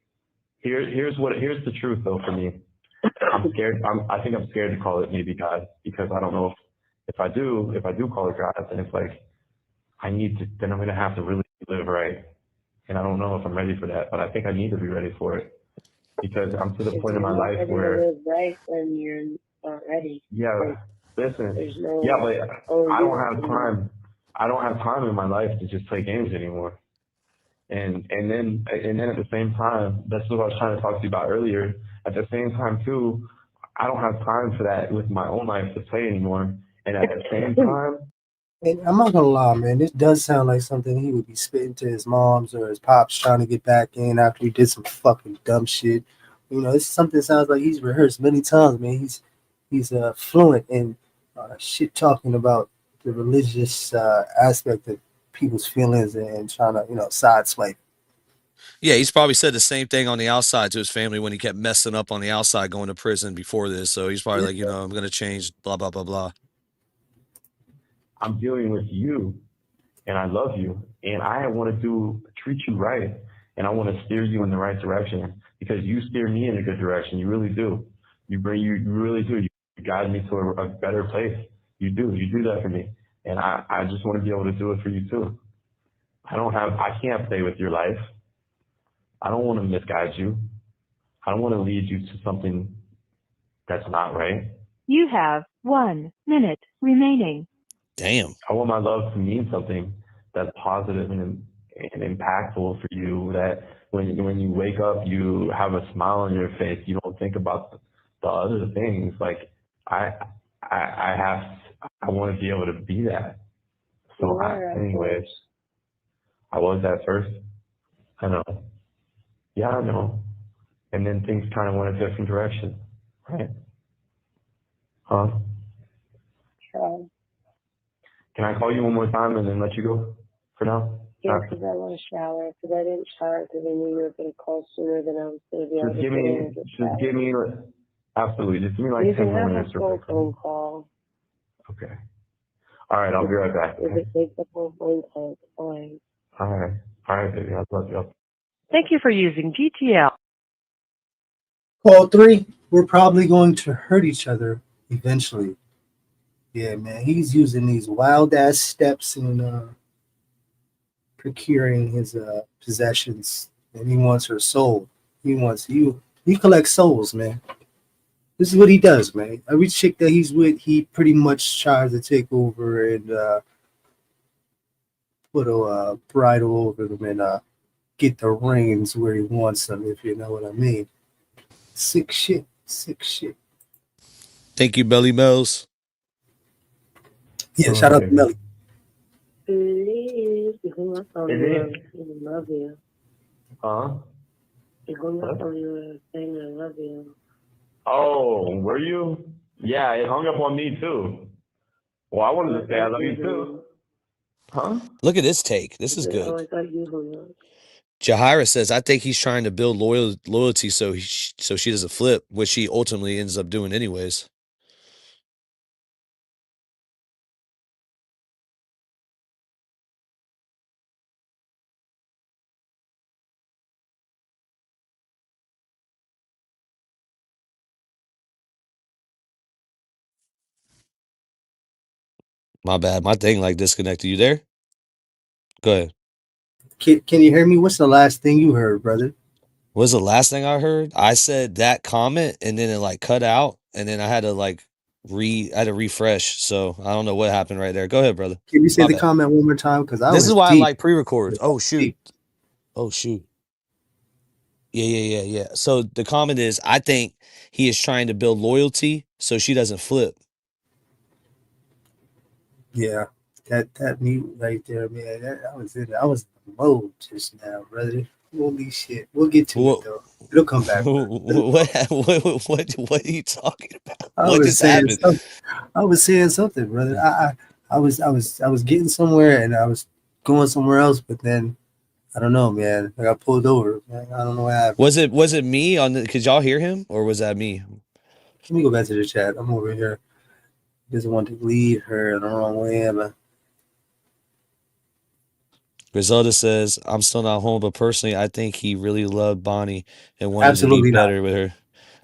Here's the truth though for me. I'm scared. I think I'm scared to call it maybe God because I don't know if I do call it God, then it's like then I'm gonna have to really live right, and I don't know if I'm ready for that. But I think I need to be ready for it because I'm to the If point in you're my not life ready to where live right, then you're not ready. yeah, Like listen, there's yeah, no but oh I you don't know have time. I don't have time in my life to just play games anymore. And then at the same time, that's what I was trying to talk to you about earlier. At the same time too, I don't have time for that with my own life to play anymore. And at the same time, And I'm not gonna lie, man. This does sound like something he would be spitting to his moms or his pops, trying to get back in after he did some fucking dumb shit. It's something that sounds like he's rehearsed many times, man. He's fluent in shit talking about the religious aspect of people's feelings and trying to sideswipe. Yeah, he's probably said the same thing on the outside to his family when he kept messing up on the outside going to prison before this. So he's probably Yeah. like, I'm going to change, blah, blah, blah, blah. I'm dealing with you and I love you and I want to treat you right and I want to steer you in the right direction because you steer me in a good direction. You really do. You really do. You guide me to a better place. You do. You do that for me. And I just want to be able to do it for you too. I can't play with your life. I don't want to misguide you. I don't want to lead you to something that's not right. You have 1 minute remaining. Damn. I want my love to mean something that's positive and impactful for you. That when you wake up, you have a smile on your face. You don't think about the other things. Like I, I want to be able to be that. you So, were at anyways, first. I was at first. I know. Yeah, I know. And then things kind of went a different direction, right? Huh? Try. Can I call you one more time and then let you go for now? Yeah, because I want to shower. Because I didn't shower because I knew you were going to call sooner than I was going to be able Just to give get in and me, get just give showered. me, absolutely, just give me like You 10 can more have a minutes real full quick. phone call. Okay. All right, I'll be right back. If Okay. it takes a full phone call, it's fine. All right. All right, baby. I love you. Thank you for using GTL. Call 3. We're probably going to hurt each other eventually. Yeah, man. He's using these wild ass steps in procuring his possessions, and he wants her soul. He wants you. He collects souls, man. This is what he does, man. Every chick that he's with, he pretty much tries to take over and put a bridle over them and get the reins where he wants them, if you know what I mean. Sick shit. Sick shit. Thank you, Belly Bells. Yeah, Oh, shout out to baby. Melly. Please, you hung up on Is me. it? I love you. Huh? You hung up What? on you saying I love you. Oh, were you? Yeah, it hung up on me too. Well, I wanted to say I love you too. Huh? Look at this take. This is Oh, good. I thought you hung up. Jahira says, I think he's trying to build loyalty so so she doesn't flip, which she ultimately ends up doing anyways. My bad. My thing like disconnected. You there? Go ahead. Can you hear me? What's the last thing you heard, brother? What's the last thing I heard? I said that comment and then it like cut out and then I had to like I had to refresh. So I don't know what happened right there. Go ahead, brother. Can you say My the bad. comment one more time? Because I This is was why I deep. like pre-records. Oh shoot. Deep. Oh shoot. Yeah. So the comment is, I think he is trying to build loyalty so she doesn't flip. Yeah, that mute right there, man. I was in mode just now, brother. Holy shit. We'll get to it What though. It'll come back, brother. It'll come back. what are you talking about? I What was just saying happened? something. I was saying something, brother. I was getting somewhere and I was going somewhere else, but then I don't know, man. I got pulled over, man. I don't know what happened. Was it me on the? Could y'all hear him or was that me? Let me go back to the chat. I'm over here. Doesn't want to lead her in the wrong way, but Griselda says, I'm still not home, but personally, I think he really loved Bonnie and wanted to be absolutely not. better with her.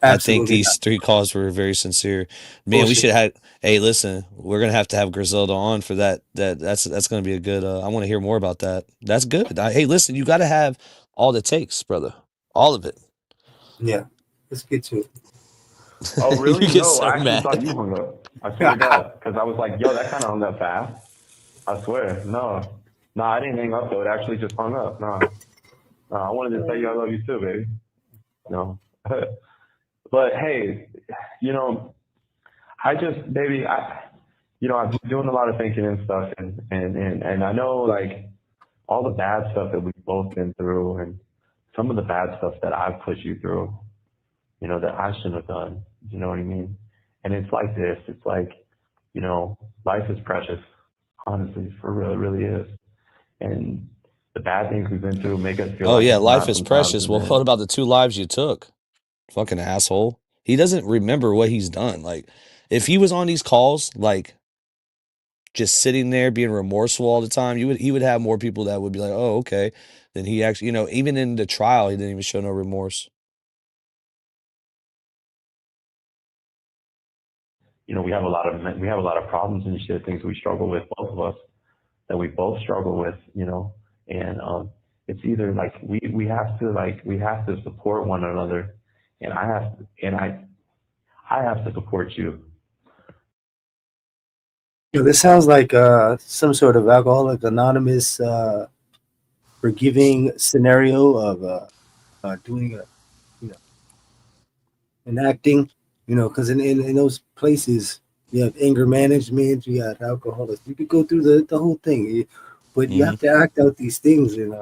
I think Absolutely these not. 3 calls were very sincere. Man, we should Bullshit. have. Hey, listen, we're gonna have to have Griselda on for that. That's gonna be a good. I want to hear more about that. That's good. Hey, listen, you got to have all the takes, brother. All of it. Yeah. Let's get to it. Oh, You really? get No, so I actually mad. thought you hung up. I swear to God, because I was like, yo, that kind of hung up fast. I swear. No, I didn't hang up though. It actually just hung up. No, I wanted to tell you I love you too, baby. No, but hey, you know, baby, I've been doing a lot of thinking and stuff, and I know like all the bad stuff that we've both been through, and some of the bad stuff that I've put you through, that I shouldn't have done. You know what I mean? And it's like this. It's like, life is precious. Honestly, for real, it really is. And the bad things we've been through make us feel Oh like yeah, it's life not is sometimes. precious. And Well, then, what about the 2 lives you took? Fucking asshole. He doesn't remember what he's done. Like, if he was on these calls, like just sitting there being remorseful all the time, he would have more people that would be like, oh, okay. Then he actually, even in the trial, he didn't even show no remorse. we have a lot of problems and shit, things we struggle with, both of us, that we both struggle with, and it's either like we have to support one another, and I have to support you. This sounds like some sort of Alcoholic Anonymous forgiving scenario of doing you know, enacting, because in those places you have anger management, you have alcoholics. You could go through the whole thing, but you Hmm. have to act out these things and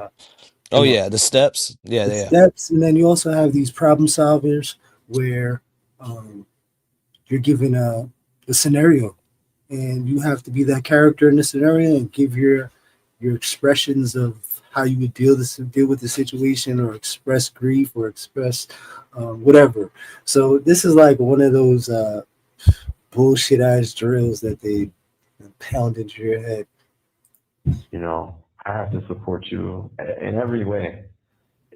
Oh yeah, the steps. Yeah, the yeah. steps, and then you also have these problem solvers where um, you're given a scenario, and you have to be that character in the scenario and give your expressions of how you would deal with the situation, or express grief, or express whatever. So this is like one of those bullshit ass drills that they pound into your head. I have to support you in every way.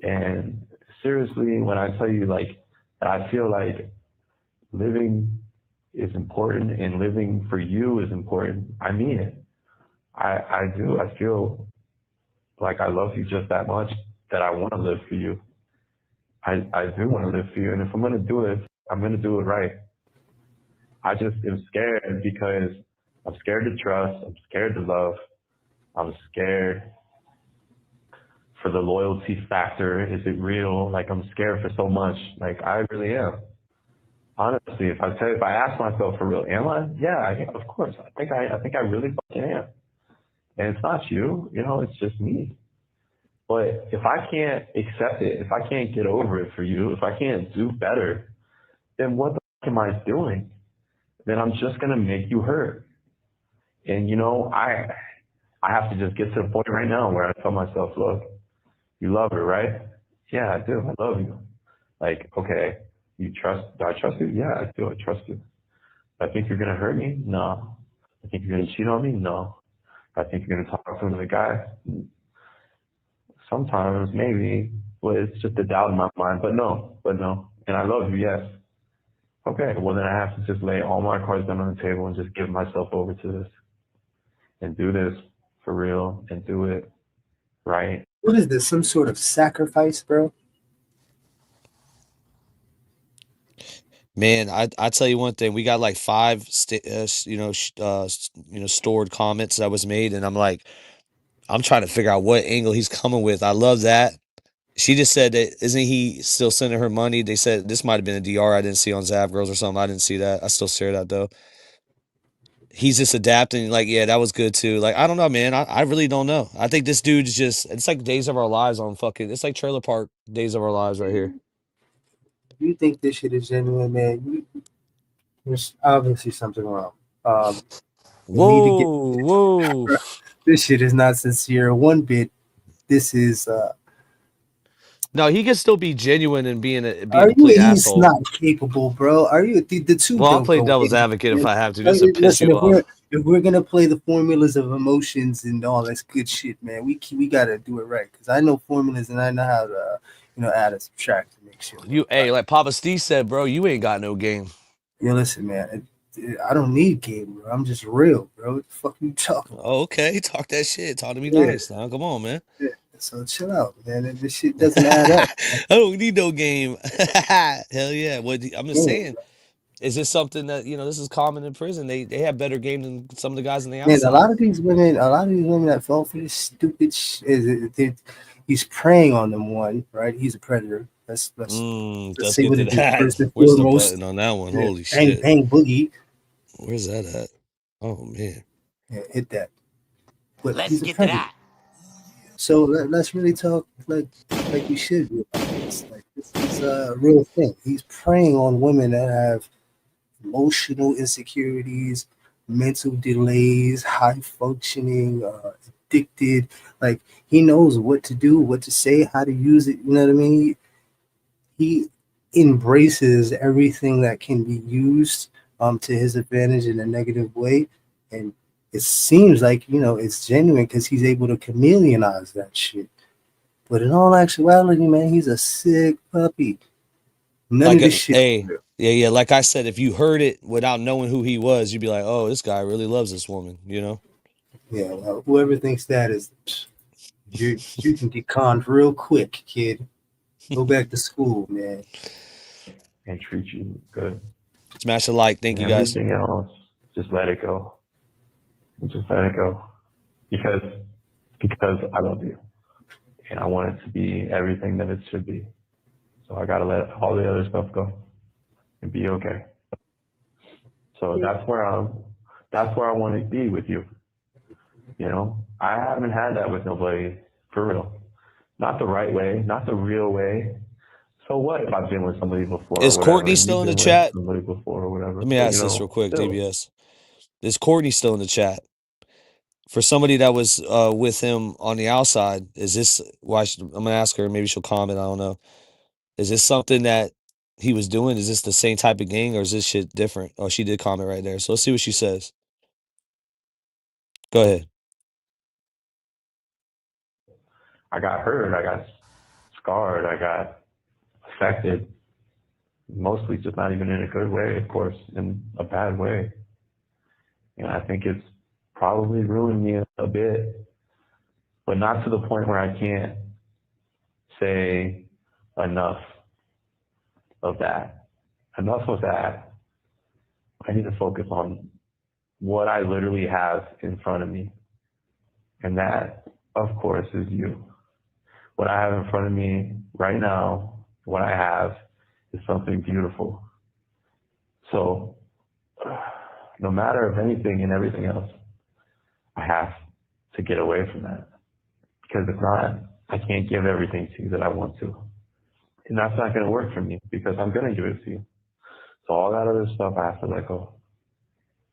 And seriously, when I tell you like that I feel like living is important and living for you is important, I mean it. I do. I feel like I love you just that much that I want to live for you. I do want to live for you. And if I'm going to do it, I'm going to do it right. I just am scared because I'm scared to trust. I'm scared to love. I'm scared for the loyalty factor. Is it real? Like I'm scared for so much. Like I really am. Honestly, if I ask myself for real, am I? Yeah, of course. I think I really fucking am. And it's not you, it's just me. But if I can't accept it, if I can't get over it for you, if I can't do better, then what the fuck am I doing? Then I'm just gonna make you hurt. And I have to just get to the point right now where I tell myself, look, you love her, right? Yeah, I do. I love you. Like, okay, do I trust you? Yeah, I do. I trust you. I think you're gonna hurt me? No. I think you're gonna cheat on me? No. I think you're gonna talk to another guy? Sometimes, maybe, but it's just a doubt in my mind. But no. And I love you, yes. Okay, well then I have to just lay all my cards down on the table and just give myself over to this. and do this for real and do it right. What is this? Some sort of sacrifice, bro? Man, I tell you one thing. We got like 5, stored comments that was made, and I'm like, I'm trying to figure out what angle he's coming with. I love that. She just said that isn't he still sending her money? They said this might have been a DR I didn't see on Zav Girls or something. I didn't see that. I still share that though. He's just adapting. Like, yeah, that was good too. Like, I don't know, man. I really don't know. I think this dude's just, it's like Days of Our Lives on fucking, it's like Trailer Park Days of Our Lives right here. You think this shit is genuine, man? There's obviously something wrong. We need to get Whoa. this shit is not sincere one bit. This is No, he can still be genuine and being a are you complete he's asshole. not capable, bro. Are you the two Well, I'll don't play go devil's in. advocate if I have to, just to piss Listen, you off. if we're gonna play the formulas of emotions and all this good shit, man, we gotta do it right. Because I know formulas and I know how to add and subtract to make shit work. Hey, like Papa Steve said, bro, you ain't got no game. Yeah, listen, man. I don't need game, bro. I'm just real, bro. What the fuck you talking about? Oh, okay, talk that shit. Talk to me Yeah. nice now. Come on, man. Yeah. So chill out, man. This shit doesn't add up. I don't need no game. Hell yeah. I'm just saying, is this something that, this is common in prison? They have better game than some of the guys on the Man, outside. a lot of these women that fall for this stupid he's preying on them. One, right? He's a predator. Let's Let's say get what to it is that. first and Where's the foremost. button on that one? Yeah, Holy bang, shit. bang, boogie. Where's that at? Oh, man. Yeah, hit that. But Let's he's a get to predator. that. So let's really talk like we should do about this. Like, this is a real thing. He's preying on women that have emotional insecurities, mental delays, high functioning, addicted. Like, he knows what to do, what to say, how to use it. You know what I mean? He embraces everything that can be used to his advantage in a negative way, and it seems like it's genuine because he's able to chameleonize that shit. But in all actuality, man, he's a sick puppy. None of this shit. Hey, yeah. Like I said, if you heard it without knowing who he was, you'd be like, "Oh, this guy really loves this woman," Yeah, well, whoever thinks that is, you can get conned real quick, kid. Go back to school, man. And treat you good. Smash a like. Thank you, guys. Everything else, just let it go. Just let it go. Because I love you. And I want it to be everything that it should be. So I gotta let all the other stuff go and be okay. So that's where I want to be with you. I haven't had that with nobody for real. Not the right way, not the real way. So what if I've been with somebody before? Is Courtney still in the chat? Somebody before or whatever. Let me ask this real quick, still. DBS. Is Courtney still in the chat? For somebody that was with him on the outside, is this why? I'm gonna ask her. Maybe she'll comment. I don't know. Is this something that he was doing? Is this the same type of gang, or is this shit different? Oh, she did comment right there. So let's see what she says. Go ahead. I got hurt. I got scarred. I got affected. Mostly just not even in a good way, of course, in a bad way. I think it's probably ruined me a bit, but not to the point where I can't say enough of that. Enough of that. I need to focus on what I literally have in front of me. And that, of course, is you. What I have in front of me right now, what I have is something beautiful. So no matter of anything and everything else, I have to get away from that. Because if not, I can't give everything to you that I want to. And that's not going to work for me because I'm going to give it to you. So all that other stuff I have to let go.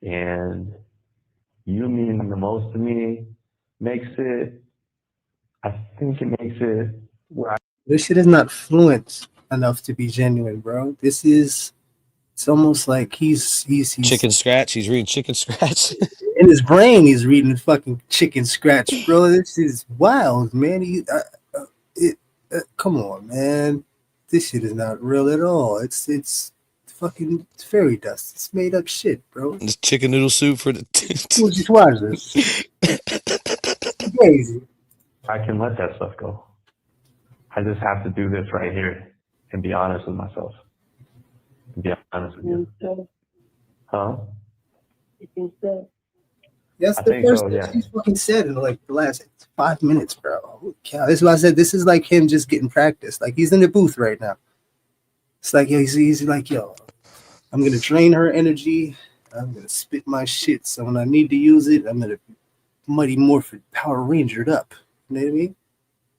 And you mean the most to me. I think it makes it where This shit is not fluent enough to be genuine, bro. It's almost like he's Chicken scratch. He's reading chicken scratch. in his brain. He's reading fucking chicken scratch, bro. This is wild, man. Come on, man. This shit is not real at all. It's fucking fairy dust. It's made up shit, bro. This chicken noodle soup for the. We'll just watch this. Crazy. I can let that stuff go. I just have to do this right here and be honest with myself. And be honest with you. So, Huh? you think so? That's I the think first so, thing yeah. he's fucking said in like the last 5 minutes, bro. Holy cow. This is why I said this is like him just getting practice. Like he's in the booth right now. It's like he's like, yo, I'm gonna drain her energy. I'm gonna spit my shit. So when I need to use it, I'm gonna Mighty Morphin Power Rangered up. You know what I mean?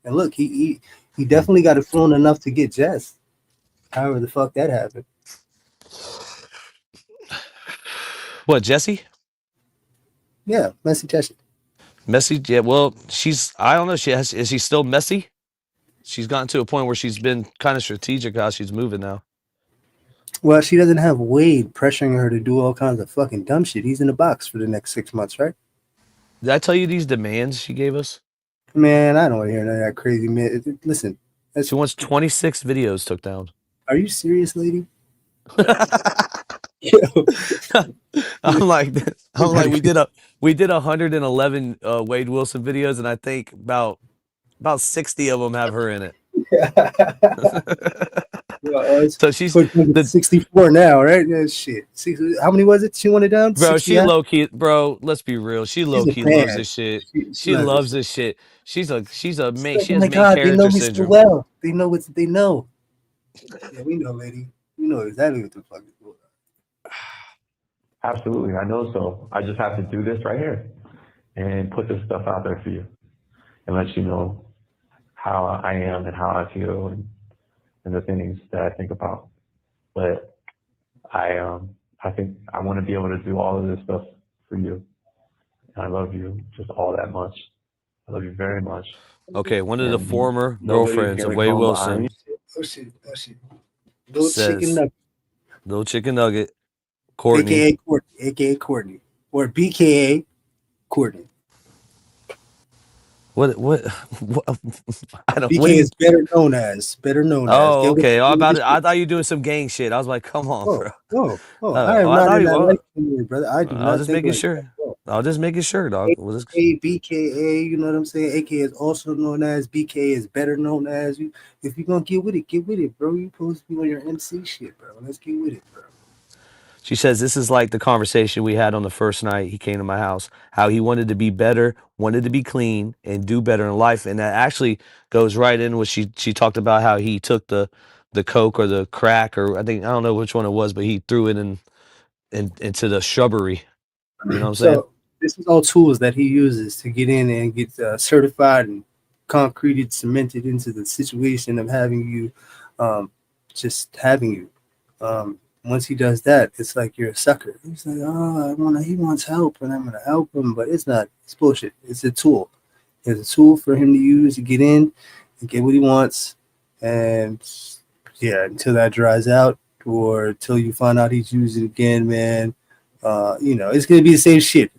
And look, he definitely got it flown enough to get Jess. However the fuck that happened. What, Jesse? Yeah, messy Jesse. Messy? Yeah, well, I don't know. Is she still messy? She's gotten to a point where she's been kind of strategic how she's moving now. Well, she doesn't have Wade pressuring her to do all kinds of fucking dumb shit. He's in the box for the next 6 months, right? Did I tell you these demands she gave us? Man, I don't want to hear none of that crazy man. Listen, She wants 26 videos took down. are you serious, lady? I'm like we did 111 Wade Wilson videos, and I think about 60 of them have her in it. So she's the 64 now, right? Yeah, shit. How many was it? She wanted down. bro. 60, She huh? low key, bro. Let's be real. She low key fan. loves this shit. She loves this shit. She's a main. She Oh has my main God, they character know me so syndrome. well. They know what they know. Yeah, we know, lady. We know exactly what the fuck is going on. Absolutely. I know so. I just have to do this right here and put this stuff out there for you and let you know how I am and how I feel and the things that I think about. But I think I want to be able to do all of this stuff for you. And I love you just all that much. I love you very much. Okay, one of the And former nobody's girlfriends of gonna Wade come behind Wilson you. Oh shit. Little says, chicken nugget, "Little chicken nugget, Courtney." aka Courtney, or BKA Courtney. What? I don't. What BK do you? is better known as. Oh, okay. Get with the I shit. thought you were doing some gang shit. I was like, come on, bro. I am I not thought in you that were. life anymore, brother. I do I was not just think making like sure. that. Bro. I was just making sure, dog. AKA, BKA, you know what I'm saying? AKA is also known as. BK is better known as. You. If you're going to get with it, bro. You're supposed to be on your MC shit, bro. Let's get with it, bro. She says this is like the conversation we had on the first night he came to my house. How he wanted to be better, wanted to be clean, and do better in life, and that actually goes right in what she talked about how he took the coke or the crack or I don't know which one it was, but he threw it into the shrubbery. You know what I'm saying? So this is all tools that he uses to get in and get certified and concreted, cemented into the situation of having you, just having you. Once he does that, it's like you're a sucker. He's like, oh, he wants help, and I'm gonna help him, but it's not. It's bullshit. It's a tool. It's a tool for him to use to get in and get what he wants, and yeah, until that dries out or until you find out he's using it again, man. It's gonna be the same shit.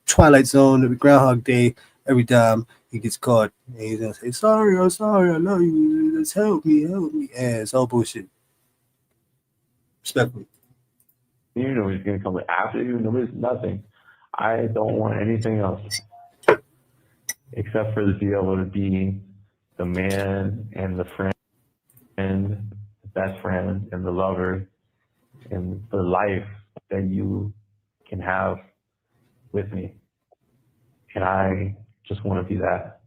Twilight Zone, the Groundhog Day. Every time he gets caught, and he's gonna say, "Sorry, I'm sorry, I love you. Just help me." And it's all bullshit. Respectfully. You know he's gonna come after you. Nobody's nothing. I don't want anything else except for to be able to be the man and the friend, the best friend and the lover and the life that you can have with me. And I just want to be that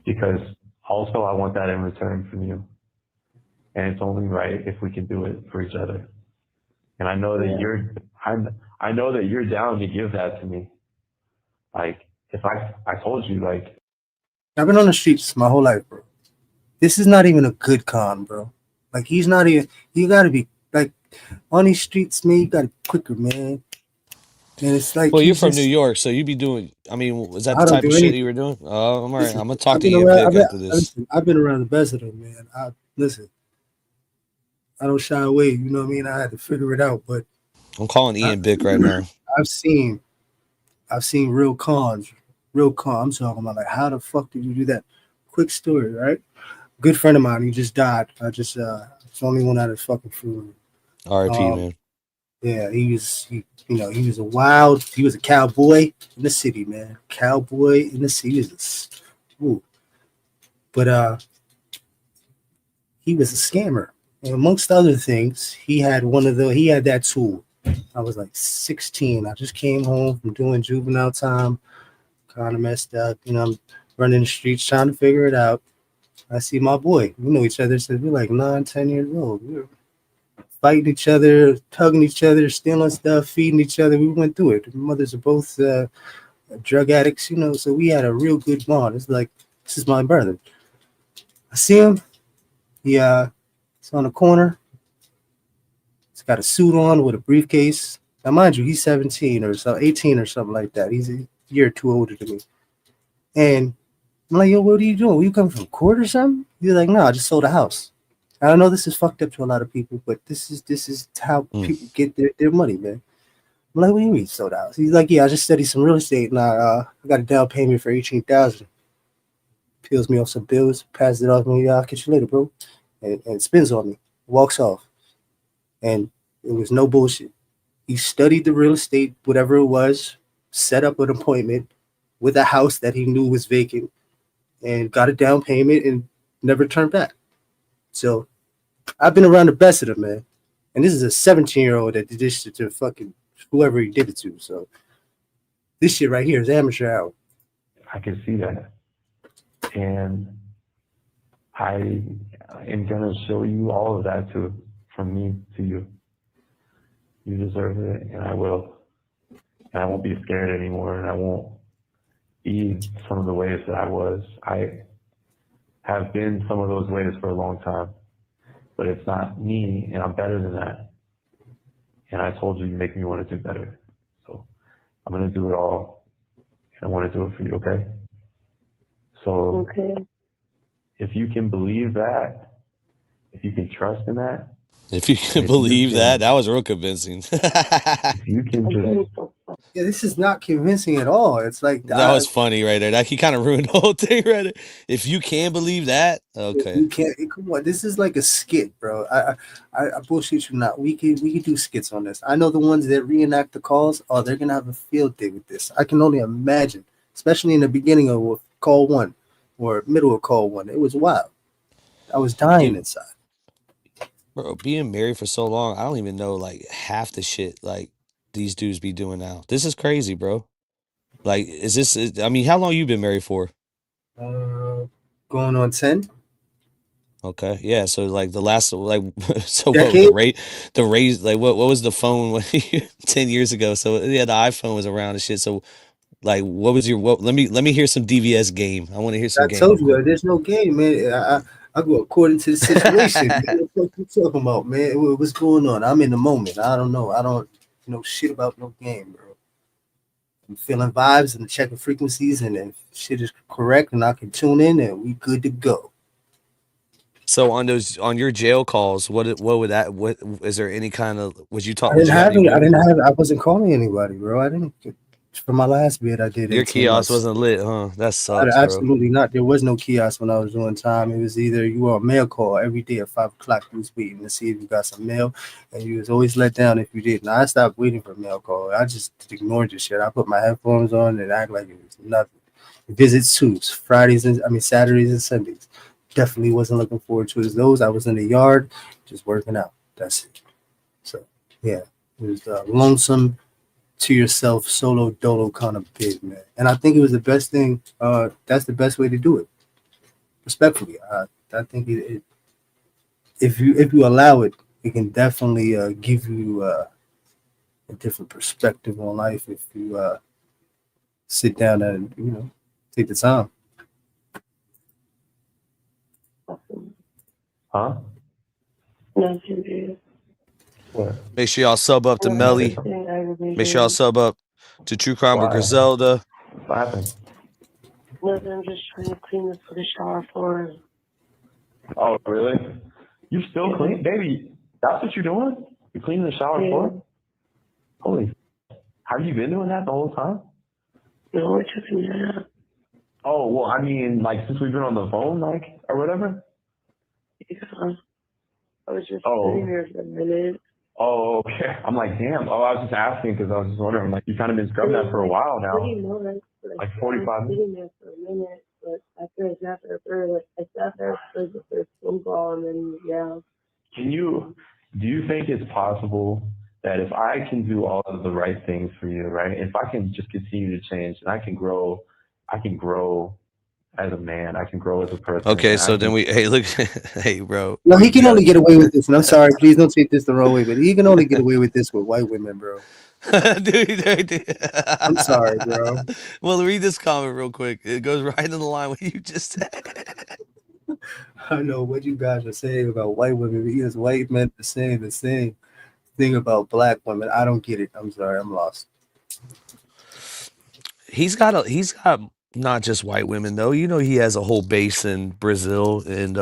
because also I want that in return from you. And it's only right if we can do it for each other. And I know that I know that you're down to give that to me. Like if I told you like I've been on the streets my whole life, bro. This is not even a good con, bro. Like he's not even. You gotta be like on these streets, man. You gotta be quicker, man. And it's like, well, you're from New York, so you be doing. I mean, was that the type of shit you were doing? Oh, I'm all right. I'm gonna talk to Ian Vic after this. I've been around the best of them, man. I don't shy away. You know what I mean? I had to figure it out, but I'm calling Ian Bick right now. I've seen real cons. I'm talking about like, how the fuck did you do that? Quick story, right? Good friend of mine, he just died. It's the only one out of fucking food. R.I.P. Um, man. yeah, he was he was a cowboy in the city, man. Cowboy in the city. Ooh. But he was a scammer. And amongst other things, he had that tool. I was like 16. I just came home from doing juvenile time, kind of messed up. I'm running the streets trying to figure it out. I see my boy. We know each other since we're like 9, 10 years old. We were fighting each other, tugging each other, stealing stuff, feeding each other. We went through it. Mothers are both drug addicts, so we had a real good bond. It's like, this is my brother. I see him. He's on the corner. He's got a suit on with a briefcase. Now, mind you, he's 17 or so, 18 or something like that. He's a year or two older than me. And I'm like, yo, what are you doing? Were you coming from court or something? He's like, no, I just sold a house. I know this is fucked up to a lot of people, but this is how people get their money, man. I'm like, what do you mean sold a house? He's like, yeah, I just studied some real estate and I got a down payment for 18,000. Peels me off some bills, passes it off to me. Yeah, I'll catch you later, bro. And spins on me, walks off. And it was no bullshit. He studied the real estate, whatever it was, set up an appointment with a house that he knew was vacant and got a down payment and never turned back. So I've been around the best of them, man. And this is a 17-year-old that did this shit to fucking whoever he did it to. So this shit right here is amateur hour. I can see that. And I am going to show you all of that too, from me to you. You deserve it, and I will. And I won't be scared anymore, and I won't be some of the ways that I was. I have been some of those ways for a long time, but it's not me, and I'm better than that. And I told you make me want to do better. So I'm going to do it all, and I want to do it for you, okay? So if you can believe that, if you can trust in that, if you can believe that was real convincing. if you can just... Yeah, this is not convincing at all. It's like that was funny right there. That he kind of ruined the whole thing right there. If you can believe that, okay. You can't. Come on, this is like a skit, bro. I bullshit you not. We could do skits on this. I know the ones that reenact the calls. Oh, they're gonna have a field day with this. I can only imagine, especially in the beginning of call one or middle of call one. It was wild. I was dying inside. Bro, being married for so long, I don't even know like half the shit like these dudes be doing now. This is crazy, bro. Like, I mean, how long you been married for? Going on 10. Okay, yeah. So like the last like so Decade? what the raise like what was the phone when 10 years ago? So yeah, the iPhone was around and shit. So like what was your let me hear some DVS game. I want to hear some I game. told you there's no game, man. I go according to the situation. Man. What you talking about, man? What's going on? I'm in the moment. I don't know. I don't know shit about no game, bro. I'm feeling vibes and checking frequencies, and if shit is correct, and I can tune in, and we good to go. So on your jail calls, what is there any kind of was you talk? I wasn't calling anybody, bro. I didn't. For my last bid, I did. Your 18 kiosk months. wasn't lit, huh? That sucks, Absolutely not. There was no kiosk when I was doing time. It was either you were on mail call every day at 5 o'clock. You was waiting to see if you got some mail, and you was always let down if you didn't. I stopped waiting for mail call. I just ignored this shit. I put my headphones on and act like it was nothing. Visit suits Saturdays and Sundays. Definitely wasn't looking forward to those. I was in the yard just working out. That's it. So yeah, it was lonesome to yourself, solo dolo kind of bid, man. And I think it was the best thing. That's the best way to do it. Respectfully, I think if you allow it, it can definitely give you a different perspective on life if you sit down and take the time. Huh? Nothing. What? Make sure y'all sub up to Melly. Make sure y'all sub up to True Crime with Why? Griselda. What happened? Nothing. I'm just trying to clean the shower floor. Oh, really? You still clean? Baby, that's what you're doing? You're cleaning the shower floor? Holy. Have you been doing that the whole time? No, it took me that. Oh, well, I mean, like, since we've been on the phone, like, or whatever? Yeah. I was just sitting here for a minute. Oh, okay. I'm like, damn. Oh, I was just asking because I was just wondering. I'm like, you kind of been scrubbing that for a while Pretty now, much. like I was 45 minutes. sitting there for a minute, but after I sat there I sat there for the first phone call, and then yeah. Do you think it's possible that if I can do all of the right things for you, right? If I can just continue to change and I can grow as a man, I can grow as a person, Okay, and I so then can, hey, look, hey, bro. No, he can You only get away with this, and I'm sorry, please don't take this the wrong way, but he can only get away with this with white women, bro. dude. I'm sorry, bro. Well, read this comment real quick. It goes right in the line what you just said. I know what you guys are saying about white women because white men are saying the same thing about black women. I don't get it. I'm sorry, I'm lost. He's got not just white women though. You know, he has a whole base in Brazil and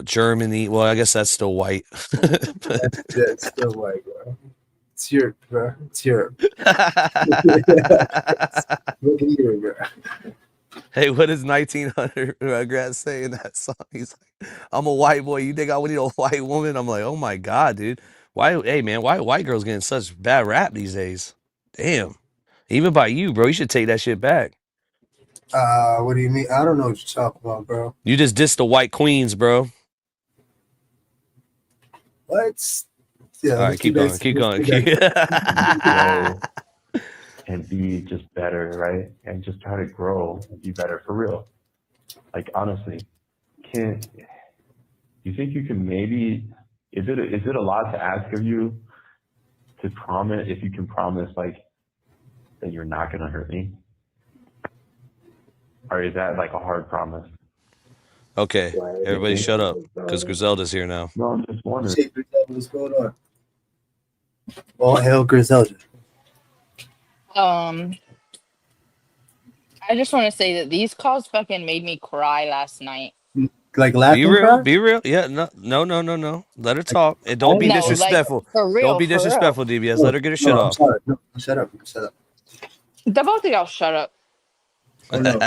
Germany. Well, I guess that's still white. That's still white, bro. It's Europe, bro. It's Europe. Look at you, bro. Hey, what does 1900 Rugrats say in that song? He's like, I'm a white boy. You think I would need a white woman? I'm like, oh my God, dude. Why, hey, man, why white girls getting such bad rap these days? Damn. Even by you, bro. You should take that shit back. What do you mean? I don't know what you're talking about, bro. You just dissed the white queens, bro. What? Yeah, All right, keep going. Keep going. grow and be just better, right? And just try to grow and be better for real. Like honestly, can you think you can maybe? Is it a lot to ask of you to promise if you can promise like that you're not gonna hurt me? Or is that like a hard promise? Okay, everybody shut up because Griselda's here now. No, I'm just wondering. Shit, Griselda, what's going on? All hell, Griselda. I just want to say that these calls fucking made me cry last night. Like Be laughing real. cry? Be real. Yeah, no. Let her talk. And don't be No, like disrespectful. for Don't real, be for real. disrespectful, DBS. No, Let her get her shit no, I'm off. sorry. No, shut up. Shut up. The both of y'all shut up. Oh, no.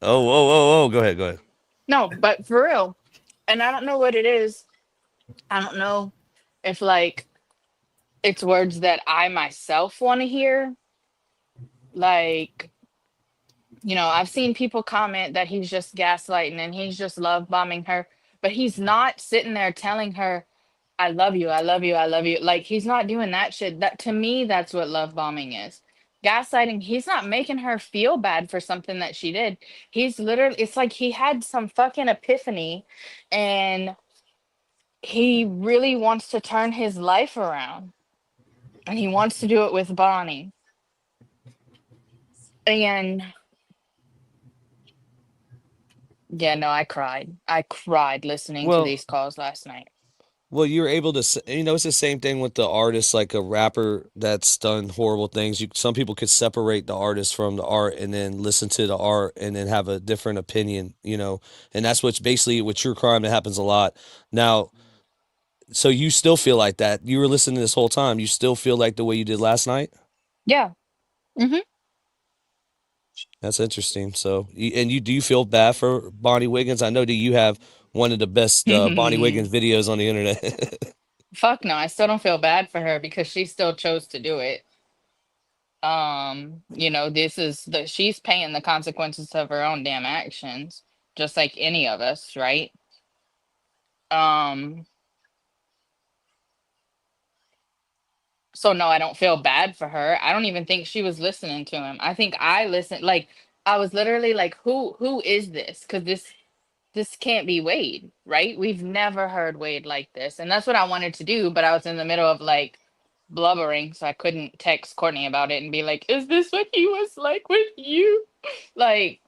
Oh, whoa. Go ahead. No, but for real. And I don't know what it is. I don't know if like it's words that I myself want to hear. Like, I've seen people comment that he's just gaslighting and he's just love bombing her, but he's not sitting there telling her, I love you, I love you, I love you. Like he's not doing that shit. That to me, that's what love bombing is. Gaslighting, he's not making her feel bad for something that she did. He's literally, it's like he had some fucking epiphany and he really wants to turn his life around. And he wants to do it with Bonnie. And yeah, no, I cried. I cried listening to Well, these calls last night. well, you're able to, it's the same thing with the artist, like a rapper that's done horrible things. Some people could separate the artist from the art and then listen to the art and then have a different opinion, and that's what's basically with true crime. That happens a lot. Now, so you still feel like that? You were listening this whole time. You still feel like the way you did last night? Yeah. Mm-hmm. That's interesting. So, do you feel bad for Bonnie Wiggins? I know that you have one of the best Bonnie Wiggins videos on the internet. Fuck no, I still don't feel bad for her because she still chose to do it. This is she's paying the consequences of her own damn actions, just like any of us, right? Um, so no, I don't feel bad for her. I don't even think she was listening to him. I think I listened, like I was literally like, who is this? Because this can't be Wade, right? We've never heard Wade like this. And that's what I wanted to do, but I was in the middle of like blubbering, so I couldn't text Courtney about it and be like, is this what he was like with you? Like,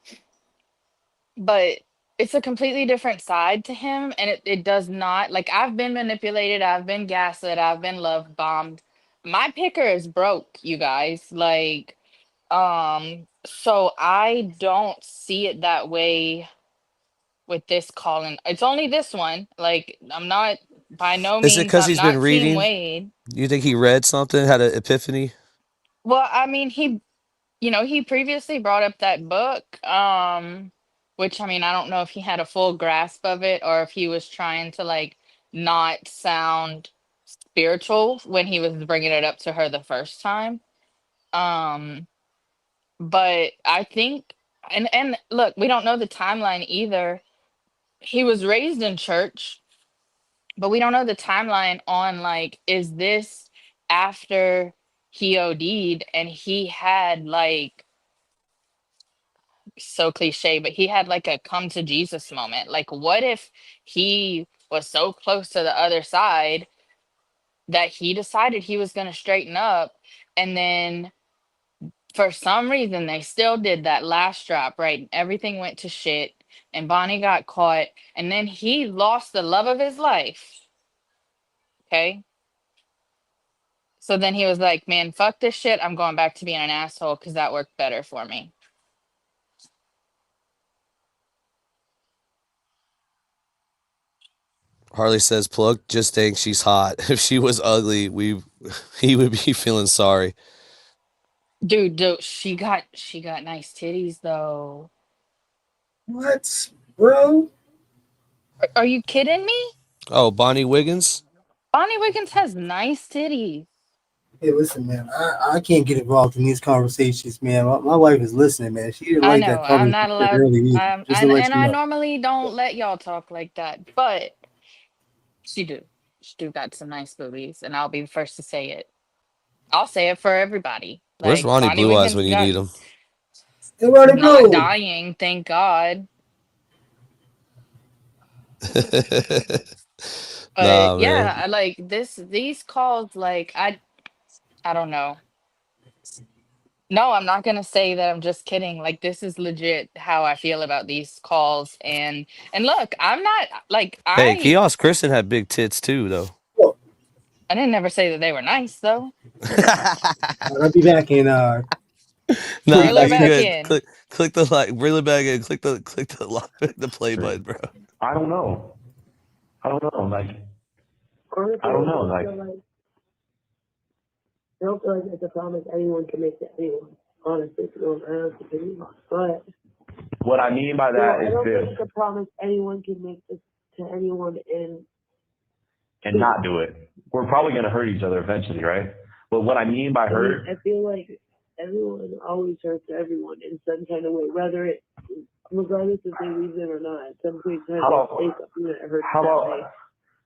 but it's a completely different side to him. And it does not, like, I've been manipulated, I've been gaslit, I've been love bombed. My picker is broke, you guys. Like, so I don't see it that way with this Colin. It's only this one. Like, I'm not by no Is it means, because I'm he's been not Team reading? Wade. You think he read something, had an epiphany? Well, I mean, he previously brought up that book, which I mean, I don't know if he had a full grasp of it or if he was trying to like not sound spiritual when he was bringing it up to her the first time. Um, but I think, and look, we don't know the timeline either. He was raised in church, but we don't know the timeline on like, is this after he OD'd and he had like, so cliche, but he had like a come to Jesus moment. Like, what if he was so close to the other side that he decided he was going to straighten up, and then for some reason they still did that last drop, right? And everything went to shit, and Bonnie got caught, and then he lost the love of his life. Okay. So then he was like, man, fuck this shit. I'm going back to being an asshole because that worked better for me. Harley says, "Plug just thinks she's hot. If she was ugly, he would be feeling sorry." Dude, she got nice titties though. What, bro? Are you kidding me? Oh, Bonnie Wiggins. Bonnie Wiggins has nice titties. Hey, listen, man. I can't get involved in these conversations, man. My wife is listening, man. She didn't I like know that I'm comment not you said allowed. earlier either. Just to let And you I know. normally don't let y'all talk like that, but she do. She do got some nice boobies, and I'll be the first to say it. I'll say it for everybody. Where's Like Ronnie Bonnie Blue Eyes Wiggins when you got need him? Hey, Ronnie not Blue. dying, thank God. But Nah, yeah, man. I like these calls. Like I don't know. No, I'm not gonna say that. I'm just kidding. Like this is legit how I feel about these calls. And look, I'm not like Hey, Kiosk Kristen had big tits too, though. Well, I didn't never say that they were nice though. I'll be back in Nah, Reel no, her 45 you're back seconds. good. in. Click the like, reel it back in. Click the play Sure. button, bro. I don't know. I don't know. Like, Honestly, I don't know. Like, I don't feel like it's a promise anyone can make to anyone. Honestly, to go around to anyone. But what I mean by no, that I is don't think this, it's a promise anyone can make this to anyone. and not do it. We're probably going to hurt each other eventually, right? But what I mean by hurt, I feel like everyone always hurts everyone in some kind of way, regardless if they reason or not. At some point in time, how they say about, something that hurts how them. about,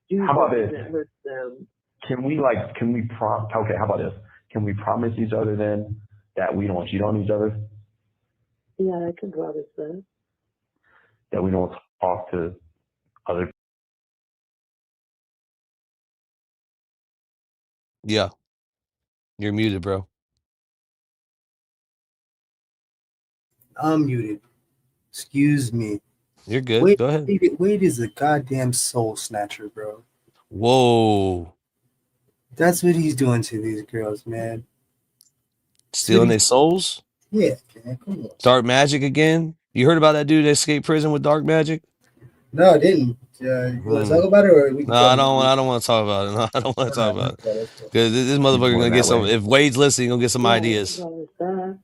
They do how about something this? that hurts them. Okay, how about this? Can we promise each other then that we don't cheat on each other? Yeah, I can promise that. That we don't talk to other. Yeah, you're muted, bro. I'm muted. Excuse me. You're good. Go ahead. Wade is a goddamn soul snatcher, bro. Whoa, That's what he's doing to these girls, man. stealing their souls. Yeah, man. Come on. Dark magic again. You heard about that dude that escaped prison with dark magic? No, I didn't. You want to talk about it, or we can No, go? I don't. I don't want to talk about it. No, I don't want to All talk right, about it let's go. because this He's motherfucker going gonna get that some. way. If Wade's listening, gonna get some Yeah, ideas. I can promise that.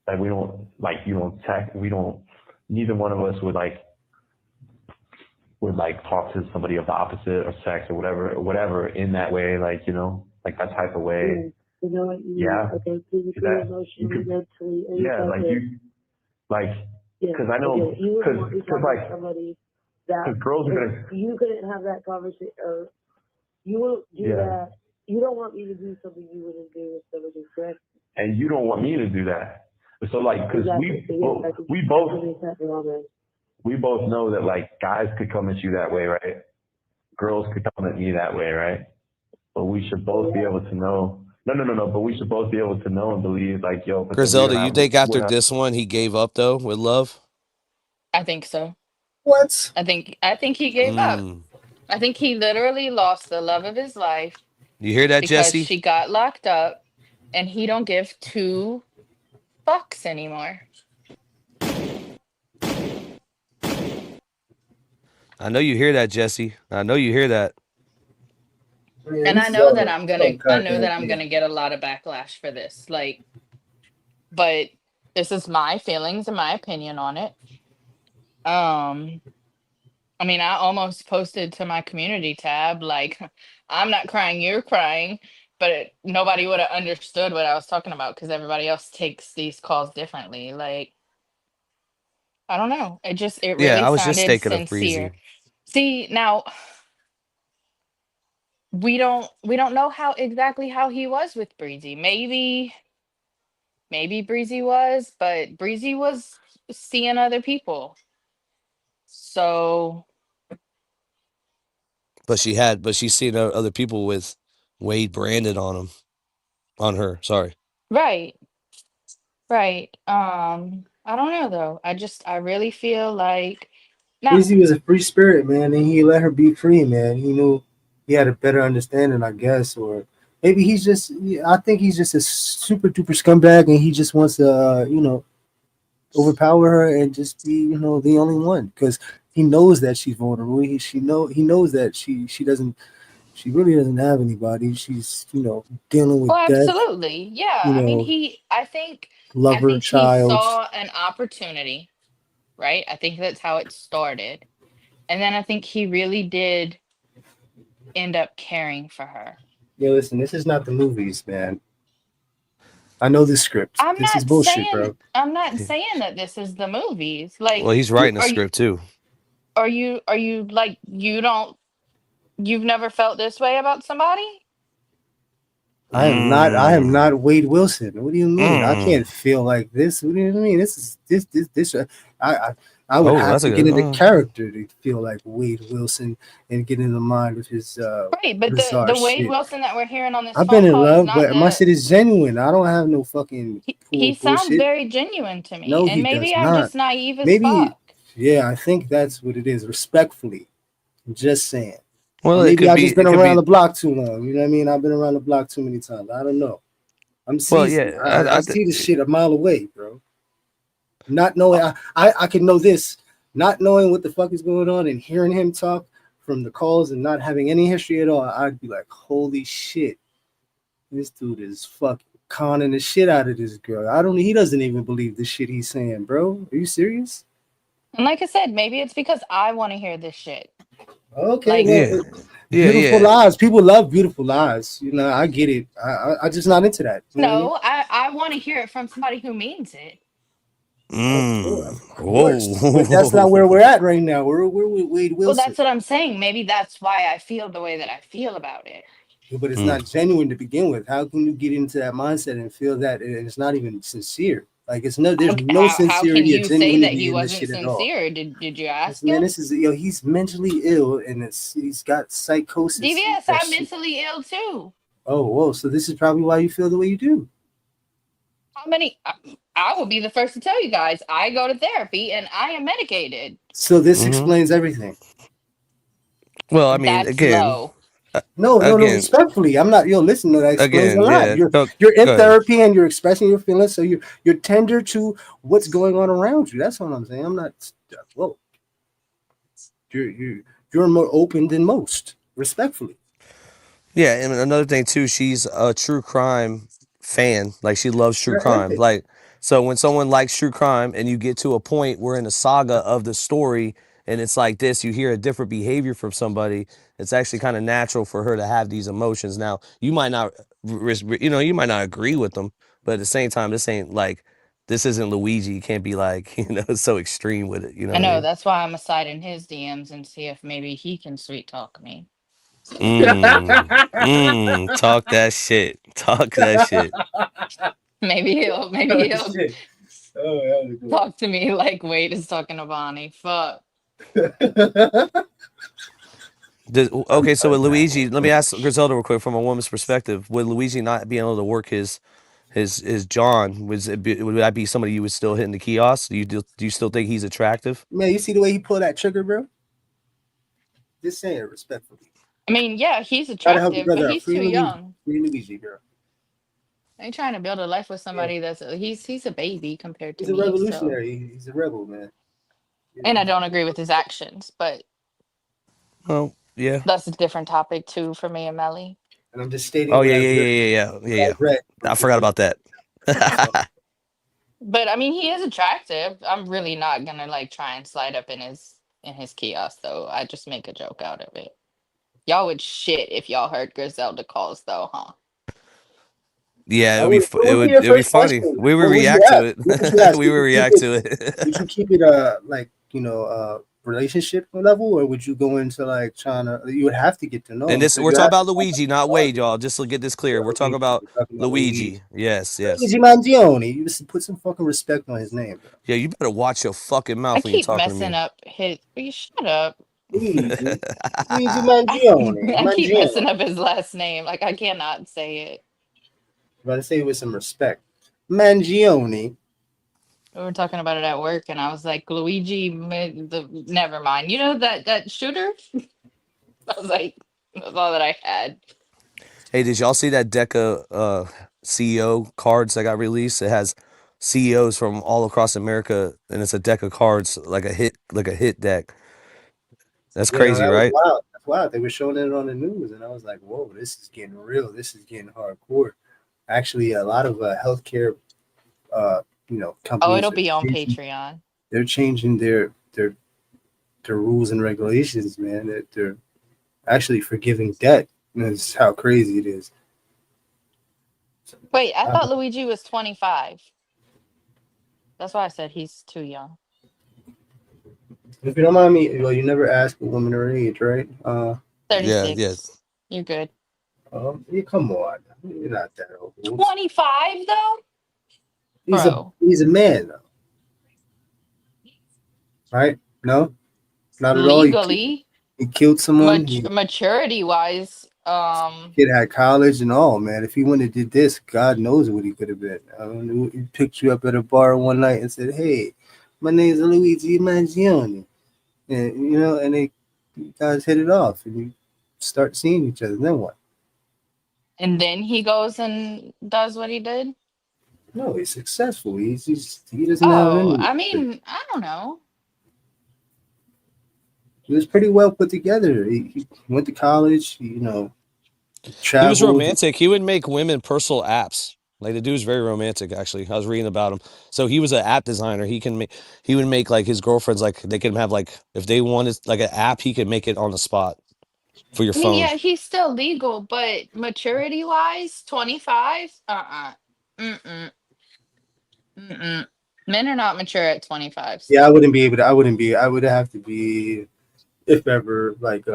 That we don't like. You don't text. We don't. Neither one of us would like talk to somebody of the opposite or sex or whatever in that way. Like like that type of way. You know what you mean? Yeah. Okay, physically, That you emotionally, could. mentally, any Yeah, type like of. you. Like, Yeah, because I know, you wouldn't want me because talking to like, somebody that because girls are gonna. you couldn't have that conversation, or you won't do Yeah. that. You don't want me to do something you wouldn't do with somebody, correct? And you don't want me to do that. So like, because Exactly. So, yes, I could we definitely both make that promise. we both know that like guys could come at you that way, right? Girls could come at me that way, right? But we should both be able to know. No. But we should both be able to know and believe, like, yo, but then Griselda, you think after this one he gave up though with love? I think so. What? I think he gave up. I think he literally lost the love of his life You hear that, because Jesse? she got locked up and he don't give two fucks anymore. I know you hear that, Jesse. I know you hear that. Man, And this is all I know goddamn that I'm thing. gonna get a lot of backlash for this. Like, but this is my feelings and my opinion on it. Um I mean, I almost posted to my community tab, like, I'm not crying, you're crying, but nobody would have understood what I was talking about because everybody else takes these calls differently. Like, I don't know. It Yeah, really I was just sounded thinking of sincere. Breezy. See, now we don't know how exactly how he was with Breezy. Maybe Breezy was, but Breezy was seeing other people. So, But she's seen other people with Wade branded on her. Sorry. right. Right. I don't know though. I really feel like now, Breezy was a free spirit, man, and he let her be free, man. He knew he had a better understanding, I guess, or maybe he's just. I think he's just a super duper scumbag, and he just wants to, overpower her and just be, the only one because he knows that she's vulnerable. He knows that she doesn't. She really doesn't have anybody. She's, dealing well, with death. absolutely. Yeah. You I mean, know, I lover, think he child. saw an opportunity, right? I think that's how it started. And then I think he really did end up caring for her. Yeah, listen, this is not the movies, man. I know this script. This is bullshit, bro. I'm not saying that this is the movies. Like, Well, he's Yeah, writing a are you script too. are you like you've never felt this way about somebody? I am not. I am Mm. not Wade Wilson. What do you mean? I Mm. can't feel like this. What do you mean? This is this. I I, I would Oh, have that's a to get good. into character to feel like Wade Wilson and get in the mind of his Right, but bizarre the Wade shit. Wilson that we're hearing on this I've been phone in call is love, not but my the shit is genuine. I don't have no fucking he pool sounds bullshit. very genuine to me. No, he And does maybe I'm not. just naive as Maybe, fuck. yeah, I think that's what it is. Respectfully, I'm just saying. Or Well, it maybe could I be. just been It could around be. the block too long. You know what I mean? I've been around the block too many times. I don't know. I'm Well, seasoned. yeah. I see this shit a mile away, bro. Not knowing, I can know this. Not knowing what the fuck is going on and hearing him talk from the calls and not having any history at all, I'd be like, holy shit, this dude is fucking conning the shit out of this girl. I don't. He doesn't even believe the shit he's saying, bro. Are you serious? And like I said, maybe it's because I want to hear this shit. Okay, Like, well, Yeah. Yeah. beautiful Yeah. lies. People love beautiful lies. I get it. I just not into that. You know what I mean? no, I want to hear it from somebody who means it. Of course. But that's not where we're Whoa. at right now. We're with Wade Well, Wilson. that's what I'm saying. Maybe that's why I feel the way that I feel about it. But it's Mm. not genuine to begin with. How can you get into that mindset and feel that and it's not even sincere? Like there's no How can sincerity or you say that genuinity he in this wasn't shit at all. sincere? Did you ask Man, him? this is he's mentally ill and he's got psychosis. DVS, That I'm shit. mentally ill too. Oh, whoa! So this is probably why you feel the way you do. How many? I will be the first to tell you guys. I go to therapy and I am medicated. So this Hmm. explains everything. Well, I mean, That's again, low. uh, No. again, Respectfully, I'm not. Yo, listen. No, that explains a again. lot. Yeah. You're Go in ahead. therapy and you're expressing your feelings, so you're tender to what's going on around you. That's what I'm saying. I'm not. Whoa, you're more open than most. Respectfully. Yeah, and another thing too, she's a true crime fan. Like she loves true You're crime. epic. Like so when someone likes true crime and you get to a point where in the saga of the story and it's like this, you hear a different behavior from somebody, it's actually kind of natural for her to have these emotions. Now, you might not you might not agree with them, but at the same time this isn't Luigi. You can't be like, so extreme with it, you know I what I know. mean? That's why I'm gonna slide in his DMs and see if maybe he can sweet talk me. Talk that shit. Talk that shit. Maybe he'll Shit. Oh, that was talk to me like Wade is talking to Bonnie. Fuck. good. Okay, so with Luigi, let me ask Griselda real quick from a woman's perspective. Would Luigi not being able to work his John, would that be somebody you would still hit in the kiosk? Do you still think he's attractive? Man, you see the way he pulled that trigger, bro? Just saying it respectfully. I mean, yeah, he's Gotta help the attractive, but brother out. he's too Free Luigi. young. Free Luigi, girl. I ain't trying to build a life with Yeah. somebody he's a baby compared to He's a me. So, revolutionary. He's a rebel, man. and I don't agree with his actions, but Well, yeah. that's a different topic too for me and Melly. And I'm just stating Oh what yeah, I've yeah, read. yeah, yeah, yeah, yeah. I've read I from forgot different. about that. But I mean, he is attractive. I'm really not gonna like try and slide up in his in his kiosk, though. I just make a joke out of it. Y'all would shit if y'all heard Griselda calls, though, huh? Yeah, I would. What it would be would your it'd be first funny. question? We would What would you react to ask? it. What would you ask? We would react to Would it. you keep it like relationship level, or would you go into like trying to? You would have to get to know And him. this So we're you talking have to about Luigi, not Wade, y'all. Just to get this clear, we're talking about We're talking about Luigi. Luigi. Yes, yes. Luigi Mangione. You just put some fucking respect on his name, bro. Yeah, you better watch your fucking I mouth when you're keep talking to messing me. up his. Will you shut up? Luigi. Luigi I, Mangione. I keep Mangione. messing up his last name. Like, I cannot say it. But I say it with some respect. Mangione. We were talking about it at work, and I was like, Luigi, never mind. You know that shooter? I was like, that's all that I had. Hey, did y'all see that deck of CEO cards that got released? It has CEOs from all across America, and it's a deck of cards like a hit deck. That's You know, crazy, that was right? wild. That's wild. They were showing it on the news, and I was like, whoa, this is getting real. This is getting hardcore. Actually, a lot of healthcare, uh, Oh, companies it'll are be on changing. Patreon. They're changing their rules and regulations, man. They're actually forgiving debt. That's how crazy it is. Wait, I Uh, thought Luigi was 25. That's why I said he's too young. if you don't mind me, well, you never ask a woman her age, right? Yeah, 36. You're good. Yeah, come on, you're not that old. 25 though? He's a Bro. he's a man, though, right? No, not at all. Legally, He killed someone. maturity wise, Kid had college and all, man. If he wouldn't have did this, God knows what he could have been. I mean, he picked you up at a bar one night and said, "Hey, my name's Luigi Mangione," and and they you guys hit it off, and you start seeing each other. Then what? and then he goes and does what he did. No, he's successful. He doesn't have Oh, any. I mean, I don't know. He was pretty well put together. He went to college. he was Traveled. romantic. He would make women personal apps. Like the dude's very romantic, actually. I was reading about him. So he was an app designer. He would make like his girlfriends like they could have like if they wanted like an app, he could make it on the spot for your I mean, phone. yeah, he's still legal, but maturity wise, 25? Mm-mm. Mm-mm. Men are not mature at 25. Yeah, I wouldn't be able to. I wouldn't be. I would have to be, if ever, like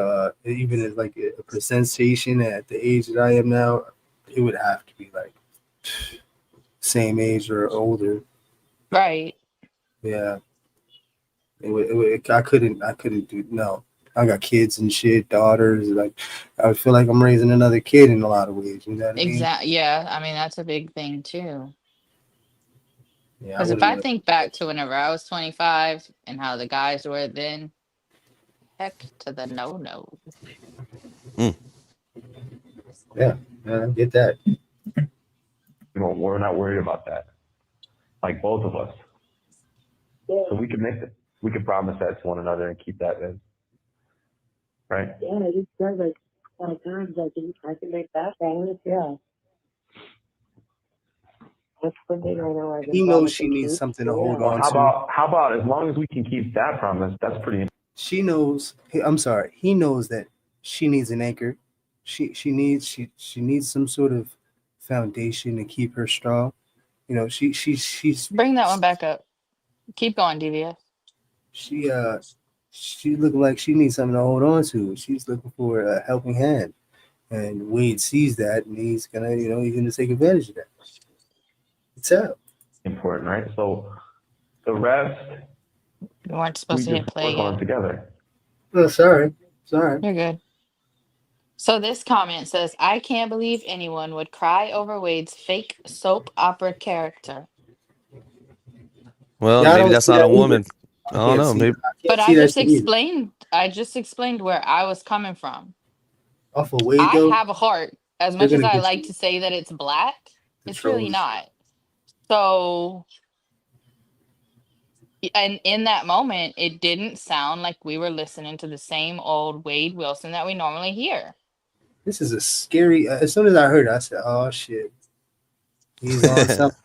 even at like a presentation at the age that I am now, it would have to be like same age or older. Right. Yeah, I couldn't do no. I got kids and shit, daughters. Like I would feel like I'm raising another kid in a lot of ways. You know what I mean? Exactly. Yeah, I mean, that's a big thing too. Yeah, I Because if wouldn't I want to. think back to whenever I was 25 and how the guys were then, heck to the no. Yeah, I get that. We're not worried about that. Like both of us. Yeah, So we can make it. We can promise that to one another and keep that in. Right? yeah, I just said like 5 times I can make that promise, yeah. That's one thing I know I've been He knows she promising needs to. something to So, hold yeah. on How to. about as long as we can keep that promise, that's pretty. She knows. I'm sorry. He knows that she needs an anchor. She needs some sort of foundation to keep her strong. She's Bring that one back up. Keep going, DVS. she she looking like she needs something to hold on to. She's looking for a helping hand, and Wade sees that, and he's gonna take advantage of that. It's out. Important, right? So the rest You weren't we supposed to hit just play work on yet. together. Oh, sorry. You're good. So this comment says, I can't believe anyone would cry over Wade's fake soap opera character. Well, Yeah, I maybe don't that's see not a that either. woman. I don't know. Maybe I can't But see that shit either. I just explained where I was coming from. Off of Wade I though, have a heart. As they're much as gonna I get like you to say that it's black, the it's really trolls. not. So, and in that moment, it didn't sound like we were listening to the same old Wade Wilson that we normally hear. This is a scary. As soon as I heard it, I said, "Oh shit, he's on something."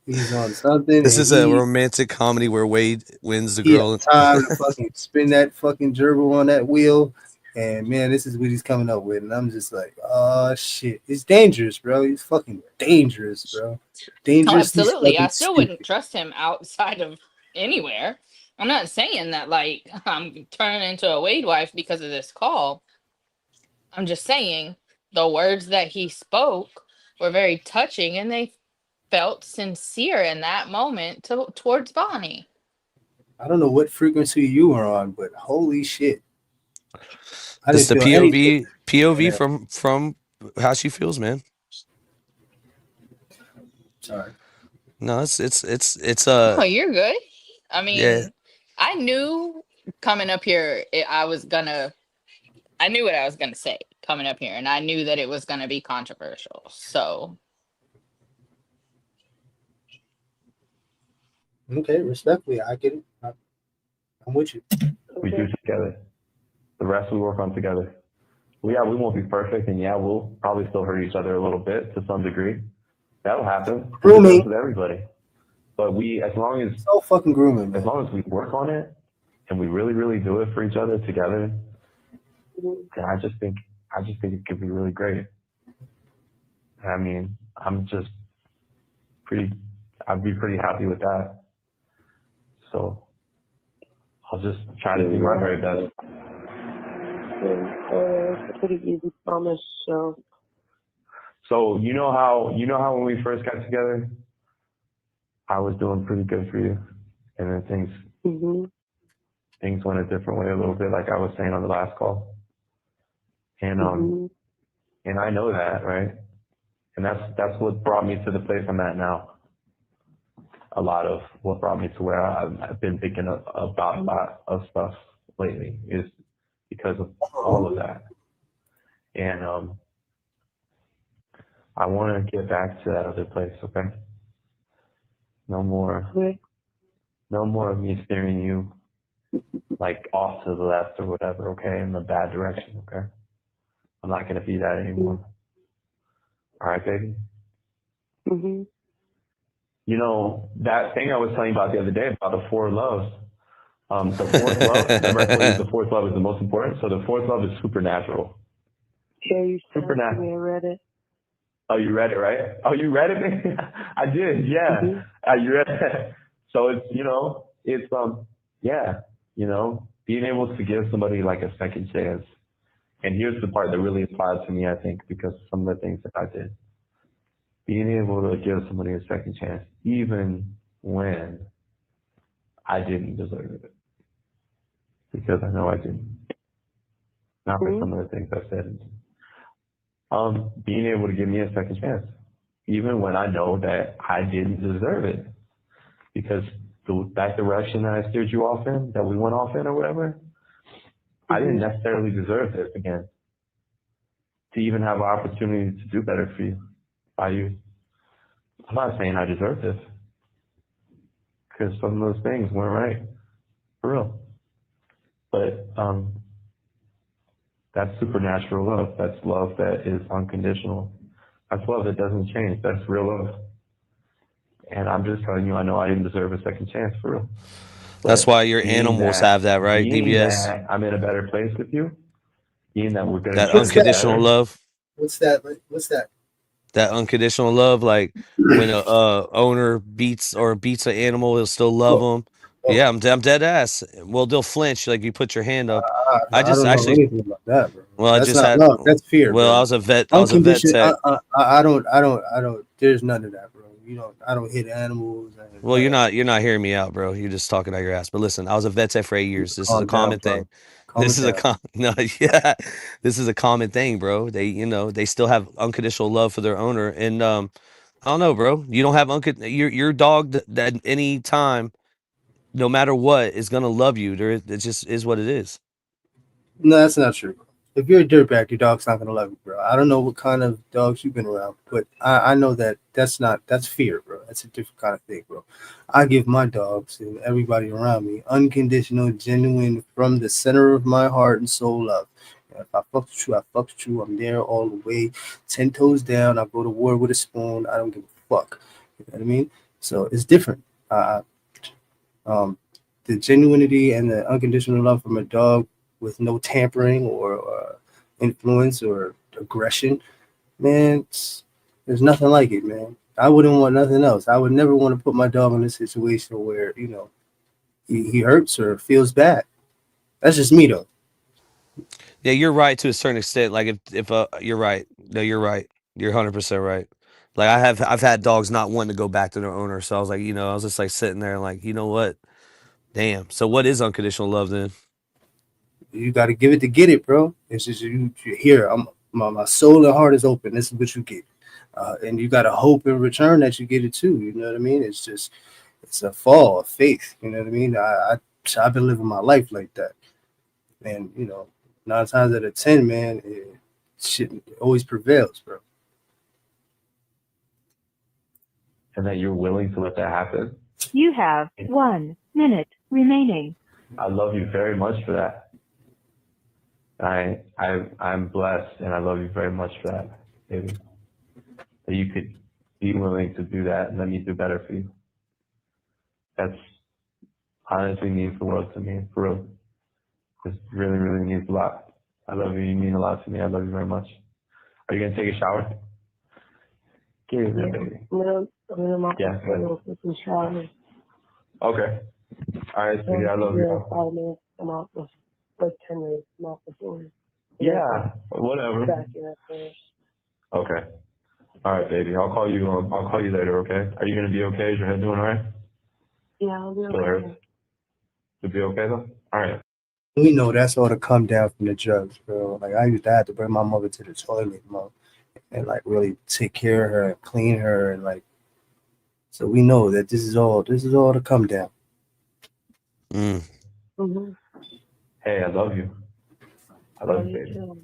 He's on something, This and is a romantic comedy where Wade wins the he girl. has time to fucking spin that fucking gerbil on that wheel. And man, this is what he's coming up with, and I'm just like, oh shit, it's dangerous, bro. He's fucking dangerous, bro. Oh, Dangerously absolutely. I fucking still wouldn't stupid. trust him outside of anywhere. I'm not saying that like I'm turning into a Wade wife because of this call. I'm just saying the words that he spoke were very touching and they felt sincere in that moment towards Bonnie. I don't know what frequency you were on, but holy shit, I This didn't the feel anything. POV from how she feels, man. Sorry. No, it's Oh, you're good. I yeah. mean, I knew coming up here, I knew what I was gonna say coming up here, and I knew that it was gonna be controversial. So Okay, respectfully, I get it. I'm with you. We do together. The rest we work on together. Well, yeah, we won't be perfect, and yeah, we'll probably still hurt each other a little bit to some degree. That'll happen. It does Grooming, with everybody. But as long so fucking grooming, man. we work on it and we really, really do it for each other together, then I just think it could be really great. I mean, I'd be pretty happy with that. So I'll just try to do my very best. It's a pretty easy promise, so. So you know how when we first got together, I was doing pretty good for you, and then things went a different way a little bit, like I was saying on the last call. And and I know that, right? And that's what brought me to the place I'm at now. A lot of what brought me to where I've been thinking about a lot of stuff lately is because of all of that. And I want to get back to that other place, okay? No more of me steering you like off to the left or whatever, okay, in the bad direction, okay? I'm not going to be that anymore. All right, baby? You know, that thing I was telling you about the other day about the four loves, the fourth love, remember I told you the fourth love is the most important? So the fourth love is supernatural. Yeah, you sent it to Supernatural. me, I read it. Oh, you read it, right? Oh, you read it? I did, yeah. You read it. So it's, being able to give somebody like a second chance. And here's the part that really applied to me, I think, because some of the things that I did. Being able to give somebody a second chance, even when I didn't deserve it. Because I know I didn't. Not for some of the things I said. Being able to give me a second chance, even when I know that I didn't deserve it. Because that direction that I steered you off in, that we went off in or whatever, I didn't necessarily deserve this again. To even have an opportunity to do better for you, by you. I'm not saying I deserve this. Because some of those things weren't right. For real. But that's supernatural love. That's love that is unconditional. That's love that doesn't change. That's real love. And I'm just telling you, I know I didn't deserve a second chance, for real. That's But why your animals have that, right? being DVS. that I'm in a better place with you, being that we're going to That be better unconditional together. love. What's that? What's that? That unconditional love, like when a owner beats an animal, he'll still love them. Yeah, I'm dead ass. Well, they'll flinch, like you put your hand up. I I just don't know actually, anything about that, bro. well, I That's just not had, love. That's fear, well, I bro. was a vet. I was a vet Unconditioned. tech. I don't. There's none of that, bro. I don't hit animals. Well, you're not hearing me out, bro. You're just talking out your ass. But listen, I was a vet tech for 8 years. This is a Calm down, common bro. thing. Calm This it is a down. no, yeah. This is a common thing, bro. They still have unconditional love for their owner, and I don't know, bro. You don't have your dog that any time, no matter what, is gonna love you. It just is what it is. No, that's not true. If you're a dirtbag, your dog's not gonna love you, bro. I don't know what kind of dogs you've been around, but I know that's fear, bro. That's a different kind of thing, bro. I give my dogs and everybody around me unconditional, genuine, from the center of my heart and soul love. If I fuck with you, I fuck with you. I'm there all the way, 10 toes down. I go to war with a spoon. I don't give a fuck. You know what I mean? So it's different. The genuinity and the unconditional love from a dog with no tampering or influence or aggression, man, there's nothing like it, man. I wouldn't want nothing else. I would never want to put my dog in a situation where, you know, he hurts or feels bad. That's just me, though. Yeah, you're right to a certain extent. Like if you're right. No, you're right. You're 100% right. Like I've had dogs not wanting to go back to their owner, so I was like, you know, I was just like sitting there like, you know what? Damn. So what is unconditional love then? You got to give it to get it, bro. It's just you here. My soul and heart is open. This is what you get, and you got to hope in return that you get it too. You know what I mean? It's a fall of faith. You know what I mean? I've been living my life like that, and you know, 9 times out of 10, man, shit always prevails, bro. And that you're willing to let that happen. You have 1 minute remaining. I love you very much for that. I'm blessed, and I love you very much for that, baby. That you could be willing to do that and let me do better for you. That's honestly means the world to me, for real. This really, really means a lot. I love you. You mean a lot to me. I love you very much. Are you gonna take a shower? Give me that, baby. Yeah. Some shower. Okay. All right, sweetie. I love you. 5 minutes. I'm out for like 10 minutes. I'm out the door. Yeah. Whatever. Back in that first. Okay. All right, baby. I'll call you. I'll call you later. Okay. Are you gonna be okay? Is your head doing all right? Yeah, I'll be Still okay. hurts? You'll be okay though. All right. We know that's all to come down from the drugs, bro. Like I used to have to bring my mother to the toilet, bro, and like really take care of her and clean her, and like, so we know that this is all to come down. Mm. Mm-hmm. Hey, I love you. I love you, baby. Too.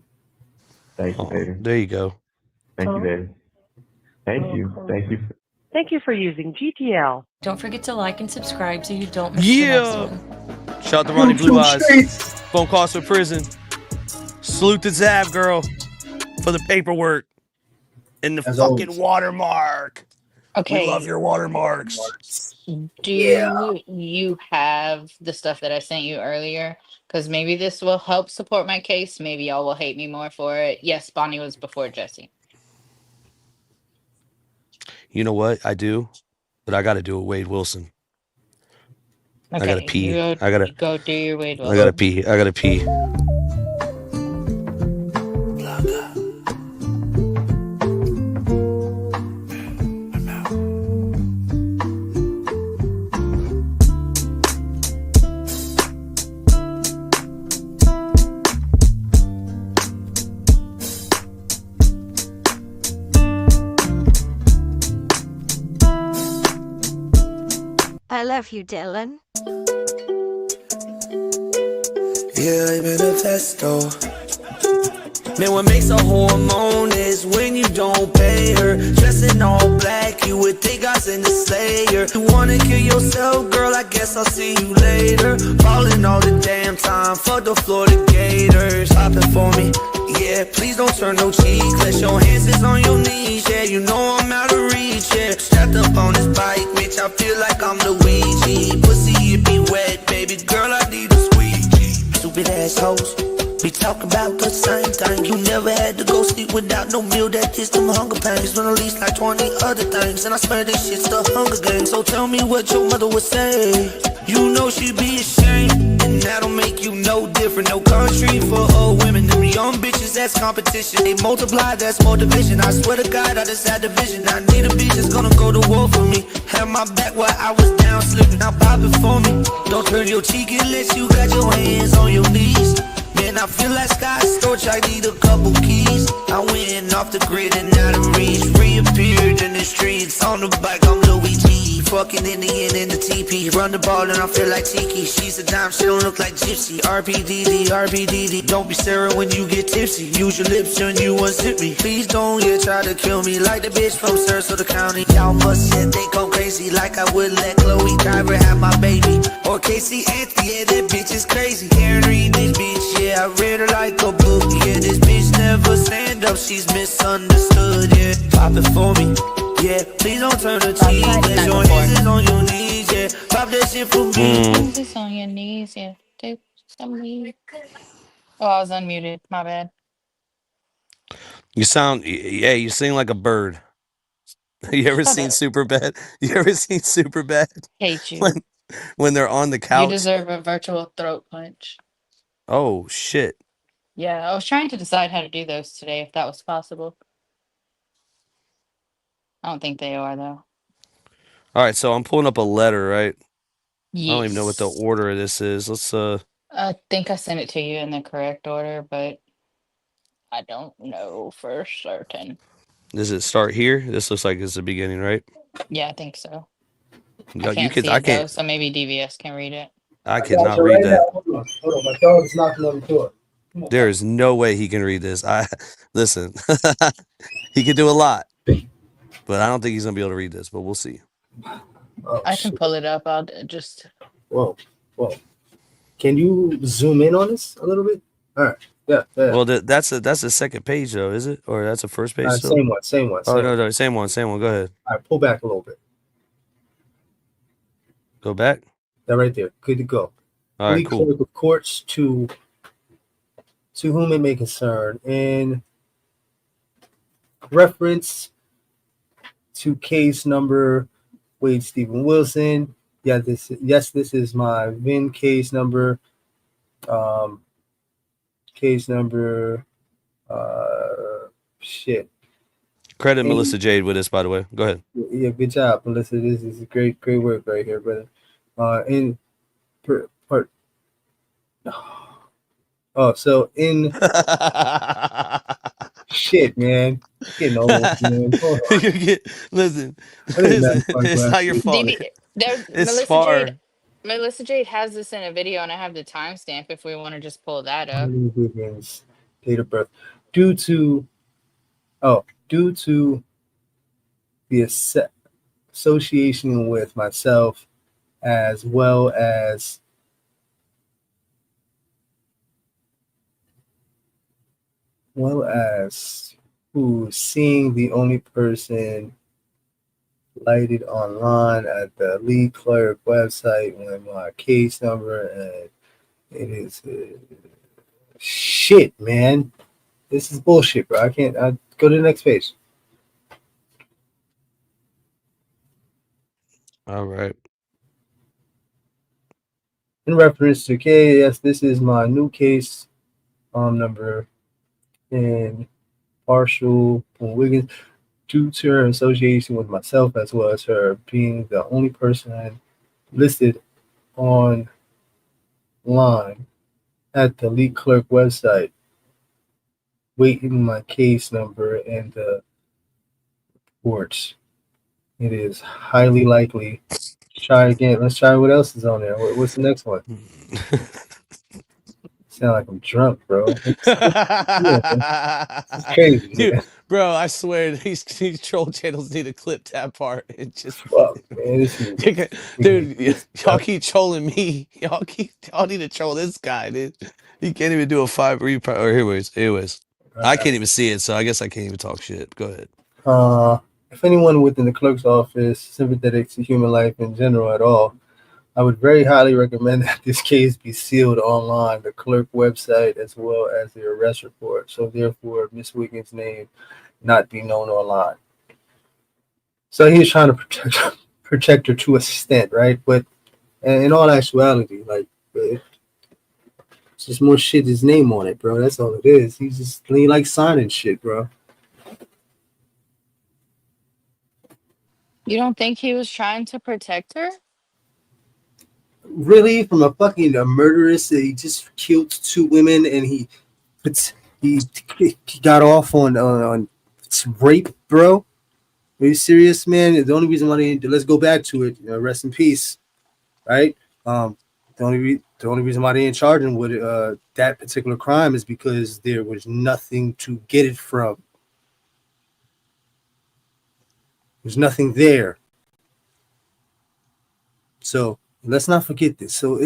Thank you, Oh, baby. there you go. Thank you, baby. Thank you. Thank you. Thank you for using GTL. Don't forget to like and subscribe so you don't miss the next one. Shout out to Ronnie Blue Eyes. Phone calls for prison. Salute to Zav girl for the paperwork and the As fucking always. watermark. Okay. We love your watermarks. Do you have the stuff that I sent you earlier? Because maybe this will help support my case. Maybe y'all will hate me more for it. Yes, Bonnie was before Jesse. You know what? I do, but I got to do it, Wade Wilson. Okay, I gotta pee. You I gotta go do your Wade Wilson. I gotta pee. I gotta pee. I love you, Dylan. Yeah, I'm in a test though. Man, what makes a hormone is when you don't pay her. Dressing all black, you would think I was in the Slayer. You wanna kill yourself, girl, I guess I'll see you later. Falling all the damn time, fuck the Florida Gators. Popping for me, yeah, please don't turn no cheek. Let your hands is on your knees, yeah, you know I'm out of reach, yeah. Strapped up on this bike, bitch, I feel like I'm the Ouija. Pussy, it be wet, baby girl, I need a squeegee. Stupid ass hoes. We talk about the same thing. You never had to go sleep without no meal. That is them hunger pains. When at least like 20 other things. And I swear this shit's the Hunger Games. So tell me what your mother would say. You know she'd be ashamed, and that'll make you no different. No country for old women. Them young bitches, that's competition. They multiply, that's more division. I swear to God, I just had a vision. I need a bitch that's gonna go to war for me. Have my back while I was down slipping. Now pop it for me. Don't turn your cheek unless you got your hands on your knees. Man, I feel like Scott Storch, I need a couple keys. I went off the grid and out of reach. Reappeared in the streets, on the bike, I'm Luigi. Fucking Indian in the TP. Run the ball and I feel like Tiki. She's a dime, she don't look like Gypsy. RPDD, RPDD. Don't be Sarah when you get tipsy. Use your lips when you unzip me. Please don't try to kill me like the bitch from Sarasota County. Y'all must said they go crazy like I would let Chloe Driver have my baby. Or Casey Anthony, yeah, that bitch is crazy. Can't read this bitch, yeah, I read her like a book. Yeah, this bitch never stand up, she's misunderstood, yeah. Pop it for me. Yeah, please don't turn the cheek. Get your hands on your knees, yeah. Pop that shit for me. Hands on your knees, yeah. Take some leave. Oh, I was unmuted. My bad. You sound, yeah, you sing like a bird. You ever Shut seen up. Superbad? You ever seen Superbad? Hate you. When they're on the You couch? deserve a virtual throat punch. Oh shit. Yeah, I was trying to decide how to do those today, if that was possible. I don't think they are, though. All right, so I'm pulling up a letter, right? I don't even know what the Yes. order of this is. Let's I think I sent it to you in the correct order, but I don't know for certain. does it start here? This looks like it's the beginning, right? Yeah, I think so. I Yeah, you can't could see I it, though, can't so maybe DVS can read it. I I could got not you read right now. that. Hold on. My dog is knocking on the door. Come on. There is no way he can read this. I listen. He could do a lot, but I don't think he's gonna be able to read this. But we'll see. Oh I can shit. pull it up. I'll just. Whoa. Can you zoom in on this a little bit? All right. Yeah. Well, that's the second page though, is it? Or that's the first page still? Same one. Oh no, same one. Go ahead. All right, pull back a little bit. Go back. That right there. Good to go. All right, cool. Clerk of courts to whom it may concern in reference to case number Wade Stephen Wilson. Yeah, this is my VIN case number. Case number shit. Credit Melissa Jade with this, by the way. Go ahead. Yeah, good job, Melissa. This is great work right here, brother. So in shit, man. Getting old, man. Hold on. Listen, it's not your fault. It's far. Melissa Jade has this in a video, and I have the timestamp if we want to just pull that up. Bonnie Wiggins, date of birth. Due to the association with myself, as well as seeing the only person lighted online at the lead clerk website with my case number, and it is shit, man. This is bullshit, bro. I go to the next page. All right. In reference to yes, this is my new case number in partial Bonnie Wiggins, due to her association with myself, as well as her being the only person listed online at the lead clerk website, waiting my case number and the reports. It is highly likely. Try again. Let's try what else is on there. What's the next one? Sound like I'm drunk, bro. It's crazy. Dude, bro, I swear these troll channels need to clip that part. It just fuck, man. Dude, y'all keep trolling me. Y'all need to troll this guy, dude. He can't even do a 5 replay. Or anyways. I can't even see it, so I guess I can't even talk shit. Go ahead. If anyone within the clerk's office sympathetic to human life in general at all, I would very highly recommend that this case be sealed online, the clerk website, as well as the arrest report. So therefore, Miss Wiggins' name not be known online. So he's trying to protect her to a extent, right? But in all actuality, like, it's just more shit, his name on it, bro. That's all it is. He like signing shit, bro. You don't think he was trying to protect her? Really, from a murderess that he just killed 2 women, and he got off on rape, bro? Are you serious, man? The only reason why let's go back to it. Rest in peace, right? The only reason why they didn't charge him with that particular crime is because there was nothing to get it from. There's nothing there. So let's not forget this. So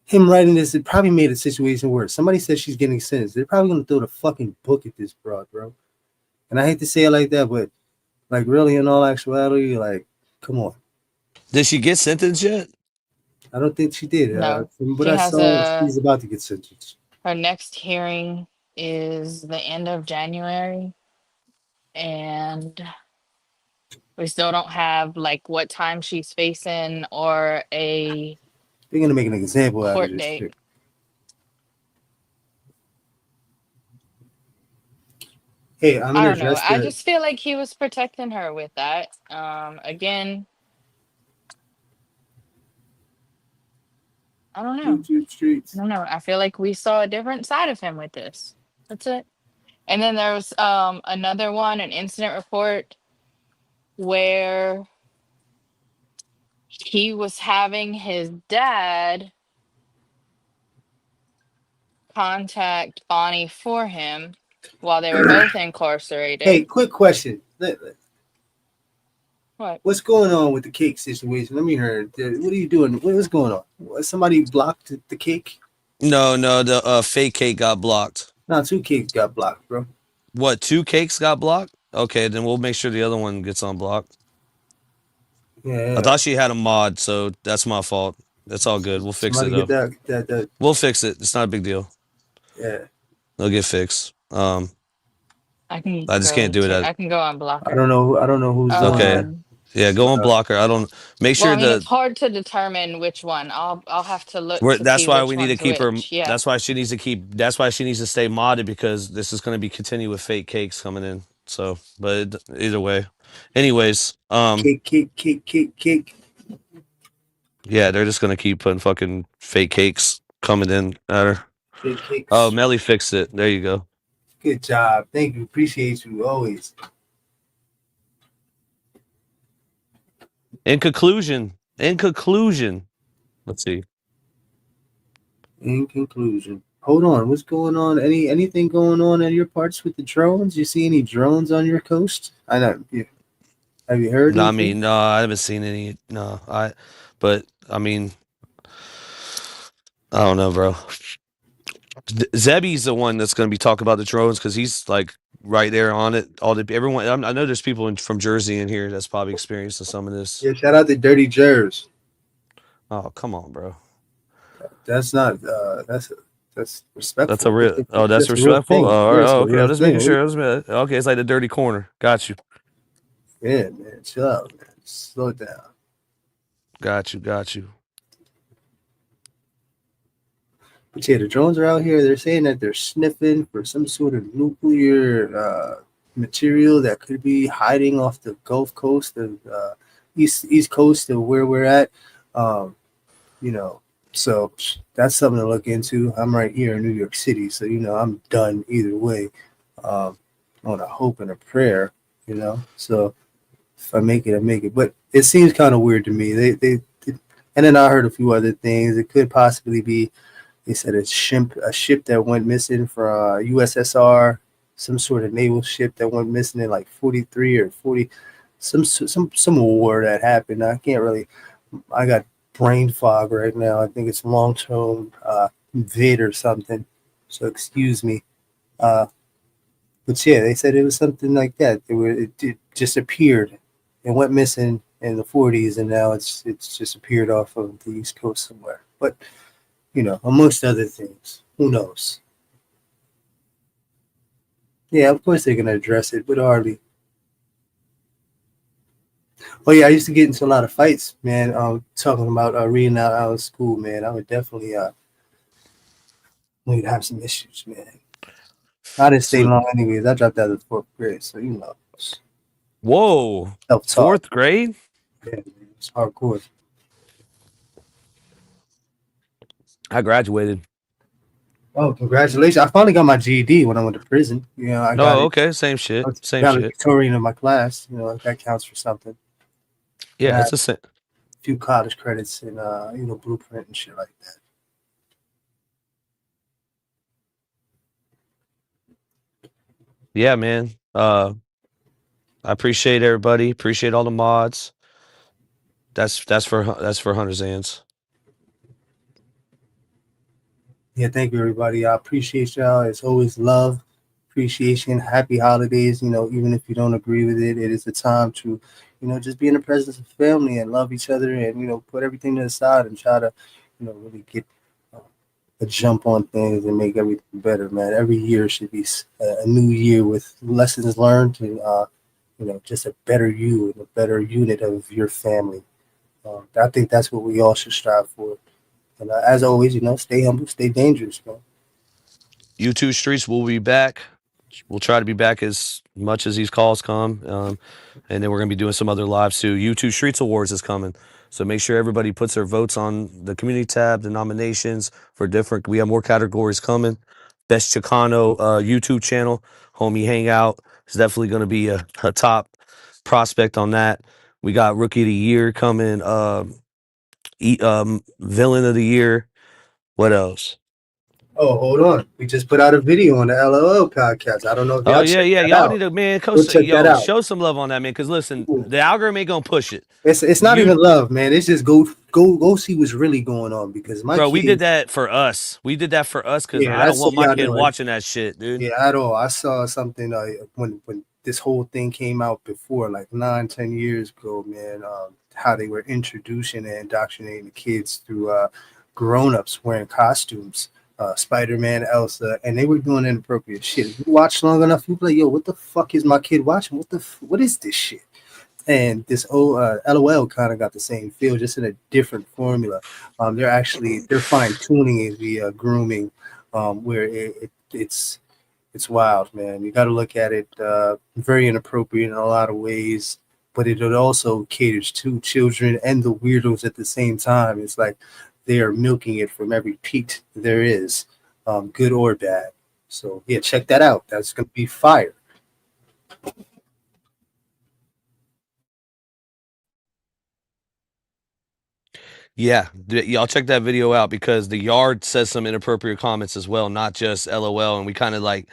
him writing this, it probably made a situation worse. Somebody said she's getting sentenced. They're probably gonna throw the fucking book at this broad, bro. And I hate to say it like that, but Like, really, in all actuality, like, come on. Did she get sentenced yet? I don't think she did. No, From what she I has saw, she's about to get sentenced. her next hearing is the end of January, and we still don't have like what time she's facing or a They're gonna make an example out of court this date. chick. Hey, I'm I gonna don't know. address I the just feel like he was protecting her with that. Again, I don't know. streets. I don't know. I feel like we saw a different side of him with this. That's it. And then there was another one, an incident report where he was having his dad contact Bonnie for him while they were both incarcerated. Hey, quick question. What? What's going on with the cake situation? Let me hear. What are you doing? What's going on? Somebody blocked the cake? No, the fake cake got blocked. No, 2 cakes got blocked, bro. What, 2 cakes got blocked? Okay, then we'll make sure the other one gets unblocked. Yeah. I thought she had a mod, so that's my fault. That's all good. We'll fix Somebody it though. get that. We'll fix it. It's not a big deal. Yeah. It'll get fixed. I just can't do it. I can go unblock her. I don't know who's doing Okay. that. Yeah, go on block her. I don't make Well, sure I mean, it's the hard to determine which one. I'll have to look to that's see why which we need to one's keep her. which. Yeah. That's why she needs to keep. That's why she needs to stay modded, because this is going to be continue with fake cakes coming in. So, but either way, anyways, Cake. yeah, they're just going to keep putting fucking fake cakes coming in at her. Fake cakes. Oh, Melly fixed it. There you go. Good job. Thank you. Appreciate you always. In conclusion, let's see. In conclusion, hold on. What's going on? Anything going on in your parts with the drones? You see any drones on your coast? I know. Have you heard? No, I anything? mean, no, I haven't seen any. No, but I mean, I don't know, bro. Zebby's the one that's going to be talking about the drones, because he's like right there on it. Everyone, I know there's people from Jersey in here that's probably experiencing some of this. Yeah, shout out to Dirty Jers. Oh, come on, bro. That's not. That's respectful. That's a real. Oh, that's a real respectful. thing. Okay. I'm just making thing. sure. Okay, it's like the dirty corner. Got you. Yeah, man. Chill out, man. Slow down. Got you. But yeah, the drones are out here. They're saying that they're sniffing for some sort of nuclear material that could be hiding off the Gulf Coast of East Coast of where we're at. So that's something to look into. I'm right here in New York City, so I'm done either way. On a hope and a prayer, So if I make it, I make it. But it seems kind of weird to me. They and then I heard a few other things. It could possibly be. They said a ship that went missing from USSR, some sort of naval ship that went missing in like 43 or 40, some war that happened. I got brain fog right now. I think it's long-term vid or something. So excuse me. But yeah, they said it was something like that. It just appeared. It went missing in the 40s, and now it's just appeared off of the East Coast somewhere. But amongst other things. Who knows? Yeah, of course they're going to address it, but hardly. Oh, yeah, I used to get into a lot of fights, man, talking about reading out of school, man. I would definitely we'd have some issues, man. I didn't stay long anyways. I dropped out of the 4th grade, so Whoa. Self-taught. 4th grade? Yeah, man, it's hardcore. I graduated. Oh, congratulations. I finally got my GED when I went to prison. I got it. Okay. Same shit. Same got shit. Victorian in my class. That counts for something. Yeah, it's a same. A few college credits and, blueprint and shit like that. Yeah, man. I appreciate everybody. Appreciate all the mods. That's for Hunter's Ends. Yeah, thank you, everybody. I appreciate y'all. It's always love appreciation, happy holidays. Even if you don't agree with it, it is a time to, just be in the presence of family and love each other, and put everything to the side and try to, really get uh, a jump on things and make everything better, man. Every year should be a new year with lessons learned and just a better you and a better unit of your family. I think that's what we all should strive for. And as always, stay humble, stay dangerous, man. YouTube streets will be back. We'll try to be back as much as these calls come. And then we're going to be doing some other lives too. YouTube Streets Awards is coming. So make sure everybody puts their votes on the community tab, the nominations for different. We have more categories coming. Best Chicano YouTube channel, Homie Hangout is definitely going to be a top prospect on that. We got Rookie of the Year coming. Villain of the Year. What else? Oh, hold on. We just put out a video on the LOL podcast. I don't know if Oh y'all yeah, checked yeah. that Y'all need out. to, man. Go check that out. Show some love on that, man. Because listen, the algorithm ain't gonna push it. It's not even love, man. It's just go see what's really going on because my Bro, kids. we did that for us. We did that for us because Yeah, I don't that's so want my y'all kid know it. watching that shit, dude. Yeah, at all. I saw something when this whole thing came out before, like 9, 10 years ago, man. How they were introducing and indoctrinating the kids through grown-ups wearing costumes, Spider-Man, Elsa, and they were doing inappropriate shit. If you watch long enough, you be like, yo, what the fuck is my kid watching? What is this shit? And this old LOL kind of got the same feel, just in a different formula. They're fine tuning the grooming, where it's wild, man. You got to look at it very inappropriate in a lot of ways, but it also caters to children and the weirdos at the same time. It's like they are milking it from every peak there is, good or bad. So yeah, check that out. That's gonna be fire. Yeah, y'all check that video out because the yard says some inappropriate comments as well, not just LOL. And we kind of like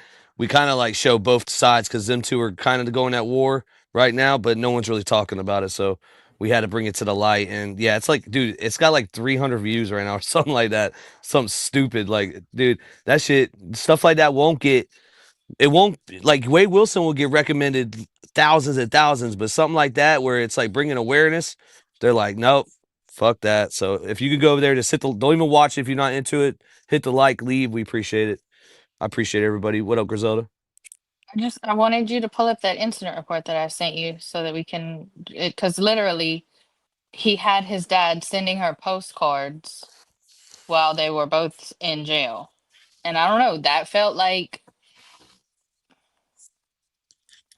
show both sides because them two are kind of going at war right now, but no one's really talking about it. So we had to bring it to the light. And yeah, it's like, dude, it's got like 300 views right now or something like that. Something stupid. Like, dude, that shit, stuff like that won't like Wade Wilson will get recommended thousands and thousands, but something like that where it's like bringing awareness, they're like, nope, fuck that. So if you could go over there, just don't even watch it if you're not into it. Hit the like, leave. We appreciate it. I appreciate everybody. What up, Griselda? I wanted you to pull up that incident report that I sent you so that we can, because literally he had his dad sending her postcards while they were both in jail. And I don't know, that felt like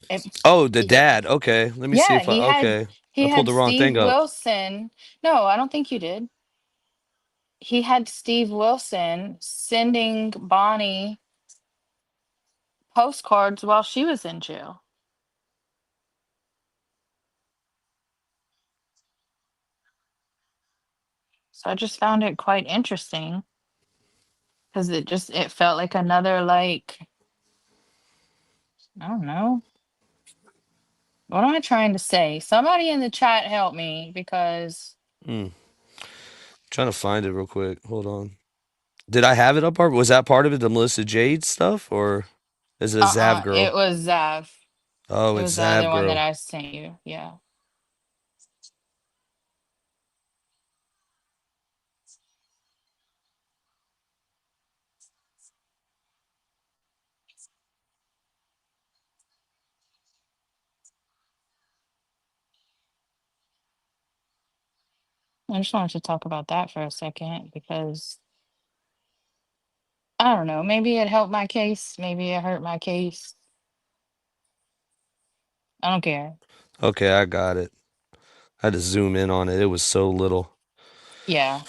it, Oh, the it dad. Okay, let me see yeah, if I. Okay, I he pulled had the wrong Steve thing up. Wilson. No, I don't think you did. He had Steve Wilson sending Bonnie postcards while she was in jail. So I just found it quite interesting because it felt like another like I don't know. What am I trying to say? Somebody in the chat help me because Hmm. Trying to find it real quick. Hold on. Did I have it up? Or was that part of it? The Melissa Jade stuff, or is it a Zav it girl? was Zav. Oh, It it's was the Zav other one that girl. I sent you. Yeah. I just wanted to talk about that for a second because I don't know. Maybe it helped my case. Maybe it hurt my case. I don't care. Okay, I got it. I had to zoom in on it. It was so little. Yeah,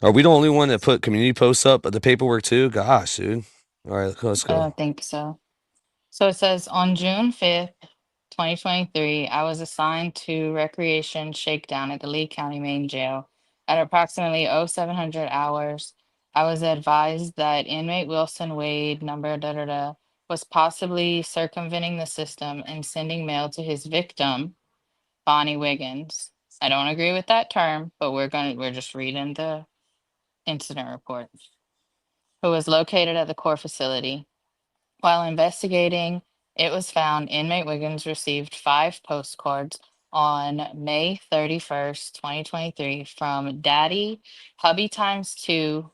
Are we the only one that put community posts up the paperwork too? Gosh, dude. All right, let's I go. don't think so. So it says on June 5th, 2023, I was assigned to recreation shakedown at the Lee County Main Jail. At approximately 0700 hours, I was advised that inmate Wilson Wade, number da da da, was possibly circumventing the system and sending mail to his victim, Bonnie Wiggins. I don't agree with that term, but we're just reading the incident report. Who was located at the core facility. While investigating, it was found inmate Wiggins received 5 postcards on May 31st, 2023 from Daddy, Hubby times 2,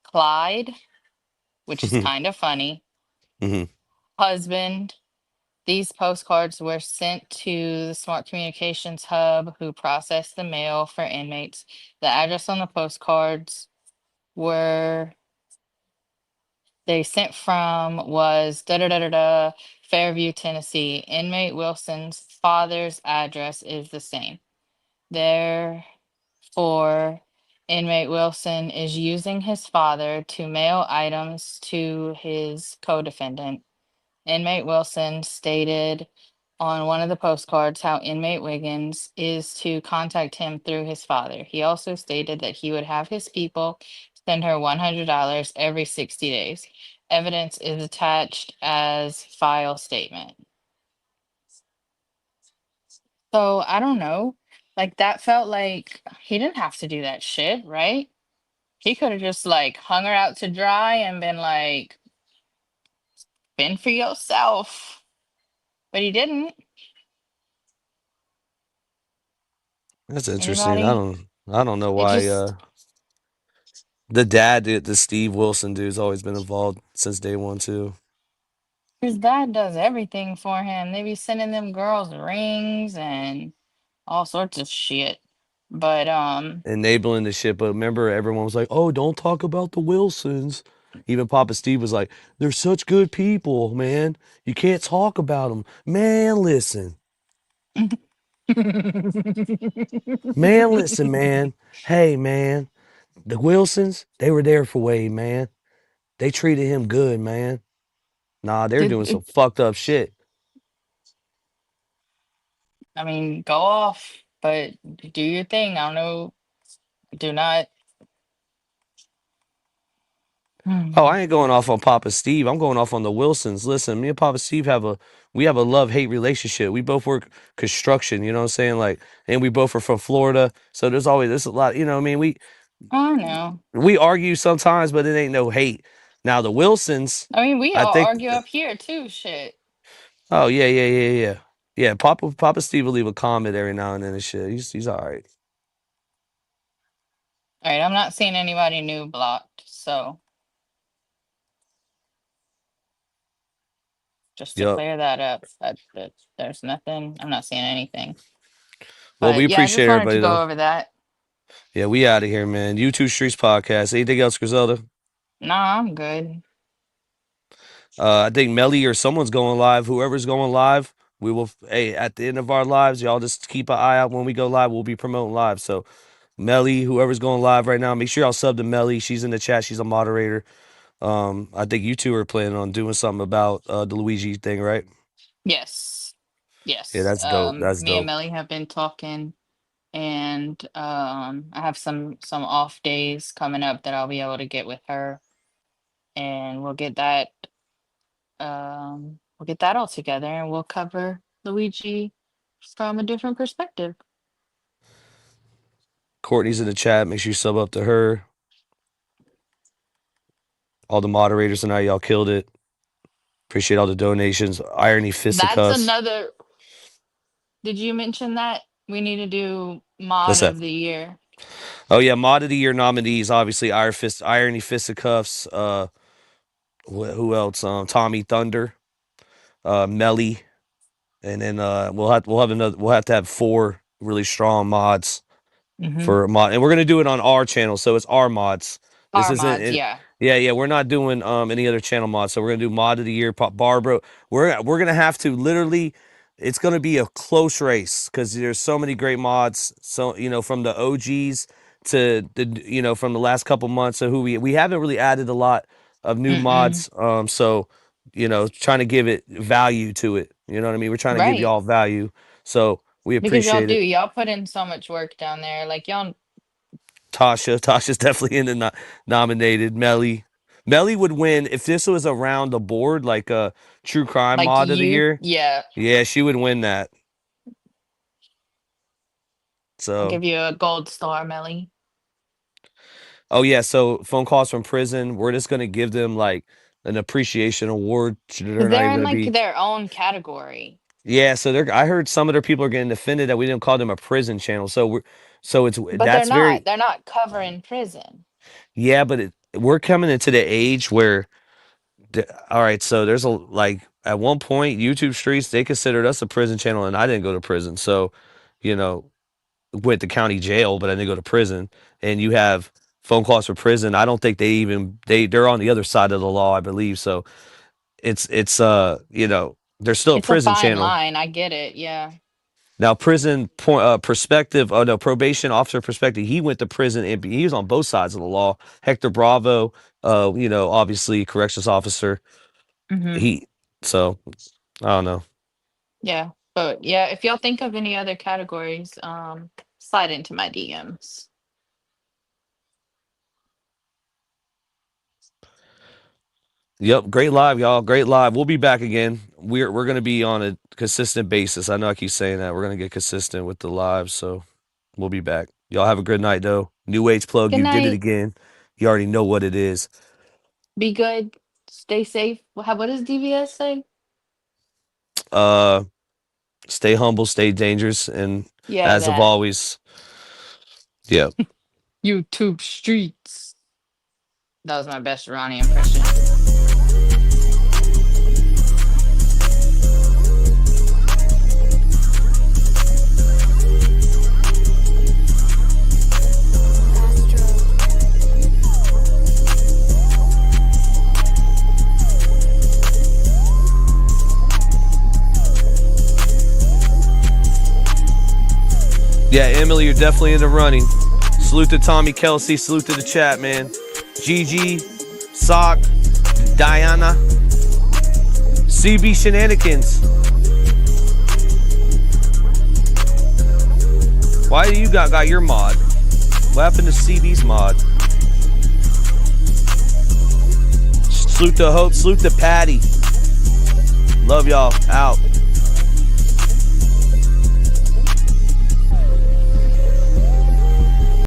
Clyde, which is kind of funny, Mhm. husband. These postcards were sent to the Smart Communications Hub, who processed the mail for inmates. The address on the postcards were they sent from was da da da da da Fairview, Tennessee. Inmate Wilson's father's address is the same. Therefore, inmate Wilson is using his father to mail items to his co-defendant. Inmate Wilson stated on one of the postcards how inmate Wiggins is to contact him through his father. He also stated that he would have his people send her $100 every 60 days. Evidence is attached as file statement. So I don't know. Like that felt like he didn't have to do that shit, right? He could have just like hung her out to dry and been like, fend for yourself. But he didn't. That's interesting. Anybody? I don't know It why just the dad, the Steve Wilson dude's always been involved since day one too. his dad does everything for him. They be sending them girls rings and all sorts of shit. But Enabling the shit. But remember, everyone was like, "Oh, don't talk about the Wilsons." Even Papa Steve was like, "They're such good people, man. You can't talk about them, man. Listen, man. Listen, man. Hey, man. The Wilsons, they were there for Wade, man. They treated him good, man. Nah, they're doing some fucked up shit." I mean, go off, but do your thing. I don't know. Do not. Oh, I ain't going off on Papa Steve. I'm going off on the Wilsons. Listen, me and Papa Steve have a love-hate relationship. We both work construction, you know what I'm saying? Like, and we both are from Florida. So there's a lot, you know what I mean? I know. We argue sometimes, but it ain't no hate. Now the Wilsons, I mean, we I all think argue up here too. Shit. oh yeah. Yeah, Papa Steve will leave a comment every now and then and shit. He's all right. All right, I'm not seeing anybody new blocked, so just to Yep. clear that up, that there's nothing. I'm not seeing anything. Well, we But yeah, I appreciate just wanted to everybody go though. over that. Yeah, we out of here, man. YouTube Streets Podcast. Anything else, Griselda? Nah, I'm good. I think Melly or someone's going live. Whoever's going live, we will. Hey, at the end of our lives, y'all just keep an eye out when we go live. We'll be promoting live. So, Melly, whoever's going live right now, make sure y'all sub to Melly. She's in the chat. She's a moderator. I think you two are planning on doing something about the Luigi thing, right? Yes. Yeah, Yes. that's dope. That's Me and dope. Melly have been talking, and I have some off days coming up that I'll be able to get with her, and we'll get that all together, and we'll cover Luigi from a different perspective. Courtney's in the chat. Make sure you sub up to her. All the moderators tonight, y'all killed it. Appreciate all the donations. Irony That's fisticuffs. another. Did you mention that we need to do mod What's that? of the year? Oh yeah, mod of the year nominees. Obviously, Irony fisticuffs. Who else? Tommy Thunder, Melly, and then we'll have to have 4 really strong mods Mm-hmm. for mod, and we're gonna do it on our channel, so it's our mods. This Our isn't mods, it. yeah. Yeah, we're not doing any other channel mods, so we're gonna do mod of the year. Barbara, we're gonna have to literally. It's gonna be a close race because there's so many great mods. So from the OGs to the from the last couple months. So who we haven't really added a lot of new Mm-mm. mods. So trying to give it value to it. You know what I mean? We're trying to give Right. y'all value. So we Because y'all appreciate do. it. Y'all put in so much work down there. Like y'all Tasha's definitely in the nominated. Melly would win if this was around the board, like a true crime like mod of the you, year. yeah. Yeah, she would win that. I'll So, give you a gold star, Melly. oh yeah, so phone calls from prison. We're just gonna give them like an appreciation award. They're Because not they're even in going to like be. their own category. Yeah, so I heard some of their people are getting offended that we didn't call them a prison channel. But they're that's not. very, They're not covering prison. yeah, but we're coming into the age where, all right, so there's like at one point YouTube Streets, they considered us a prison channel, and I didn't go to prison. So, you know, went to county jail, but I didn't go to prison. And you have phone calls for prison. I don't think they're on the other side of the law, I believe. So it's they're still a It's a prison fine channel. line. I get it. Yeah. Now, prison perspective, oh no, probation officer perspective. He went to prison and he was on both sides of the law. Hector Bravo, obviously corrections officer. Hmm. So I don't know. Yeah. But yeah, if y'all think of any other categories, slide into my DMs. Yep, great live, y'all. Great live. We'll be back again. We're gonna be on a consistent basis. I know I keep saying that. We're gonna get consistent with the lives, so we'll be back. Y'all have a good night though. New Age Plug, Good you did it night. again. You already know what it is. Be good. Stay safe. What does DVS say? Uh Stay humble, stay dangerous, and Yeah, as of that. always, yeah. YouTube streets. That was my best Ronnie impression. Yeah, Emily, you're definitely in the running. Salute to Tommy Kelsey. Salute to the chat, man. Gigi, Sock, Diana, CB Shenanigans. Why do you got your mod? What happened to CB's mod? Salute to Hope. Salute to Patty. Love y'all. Out.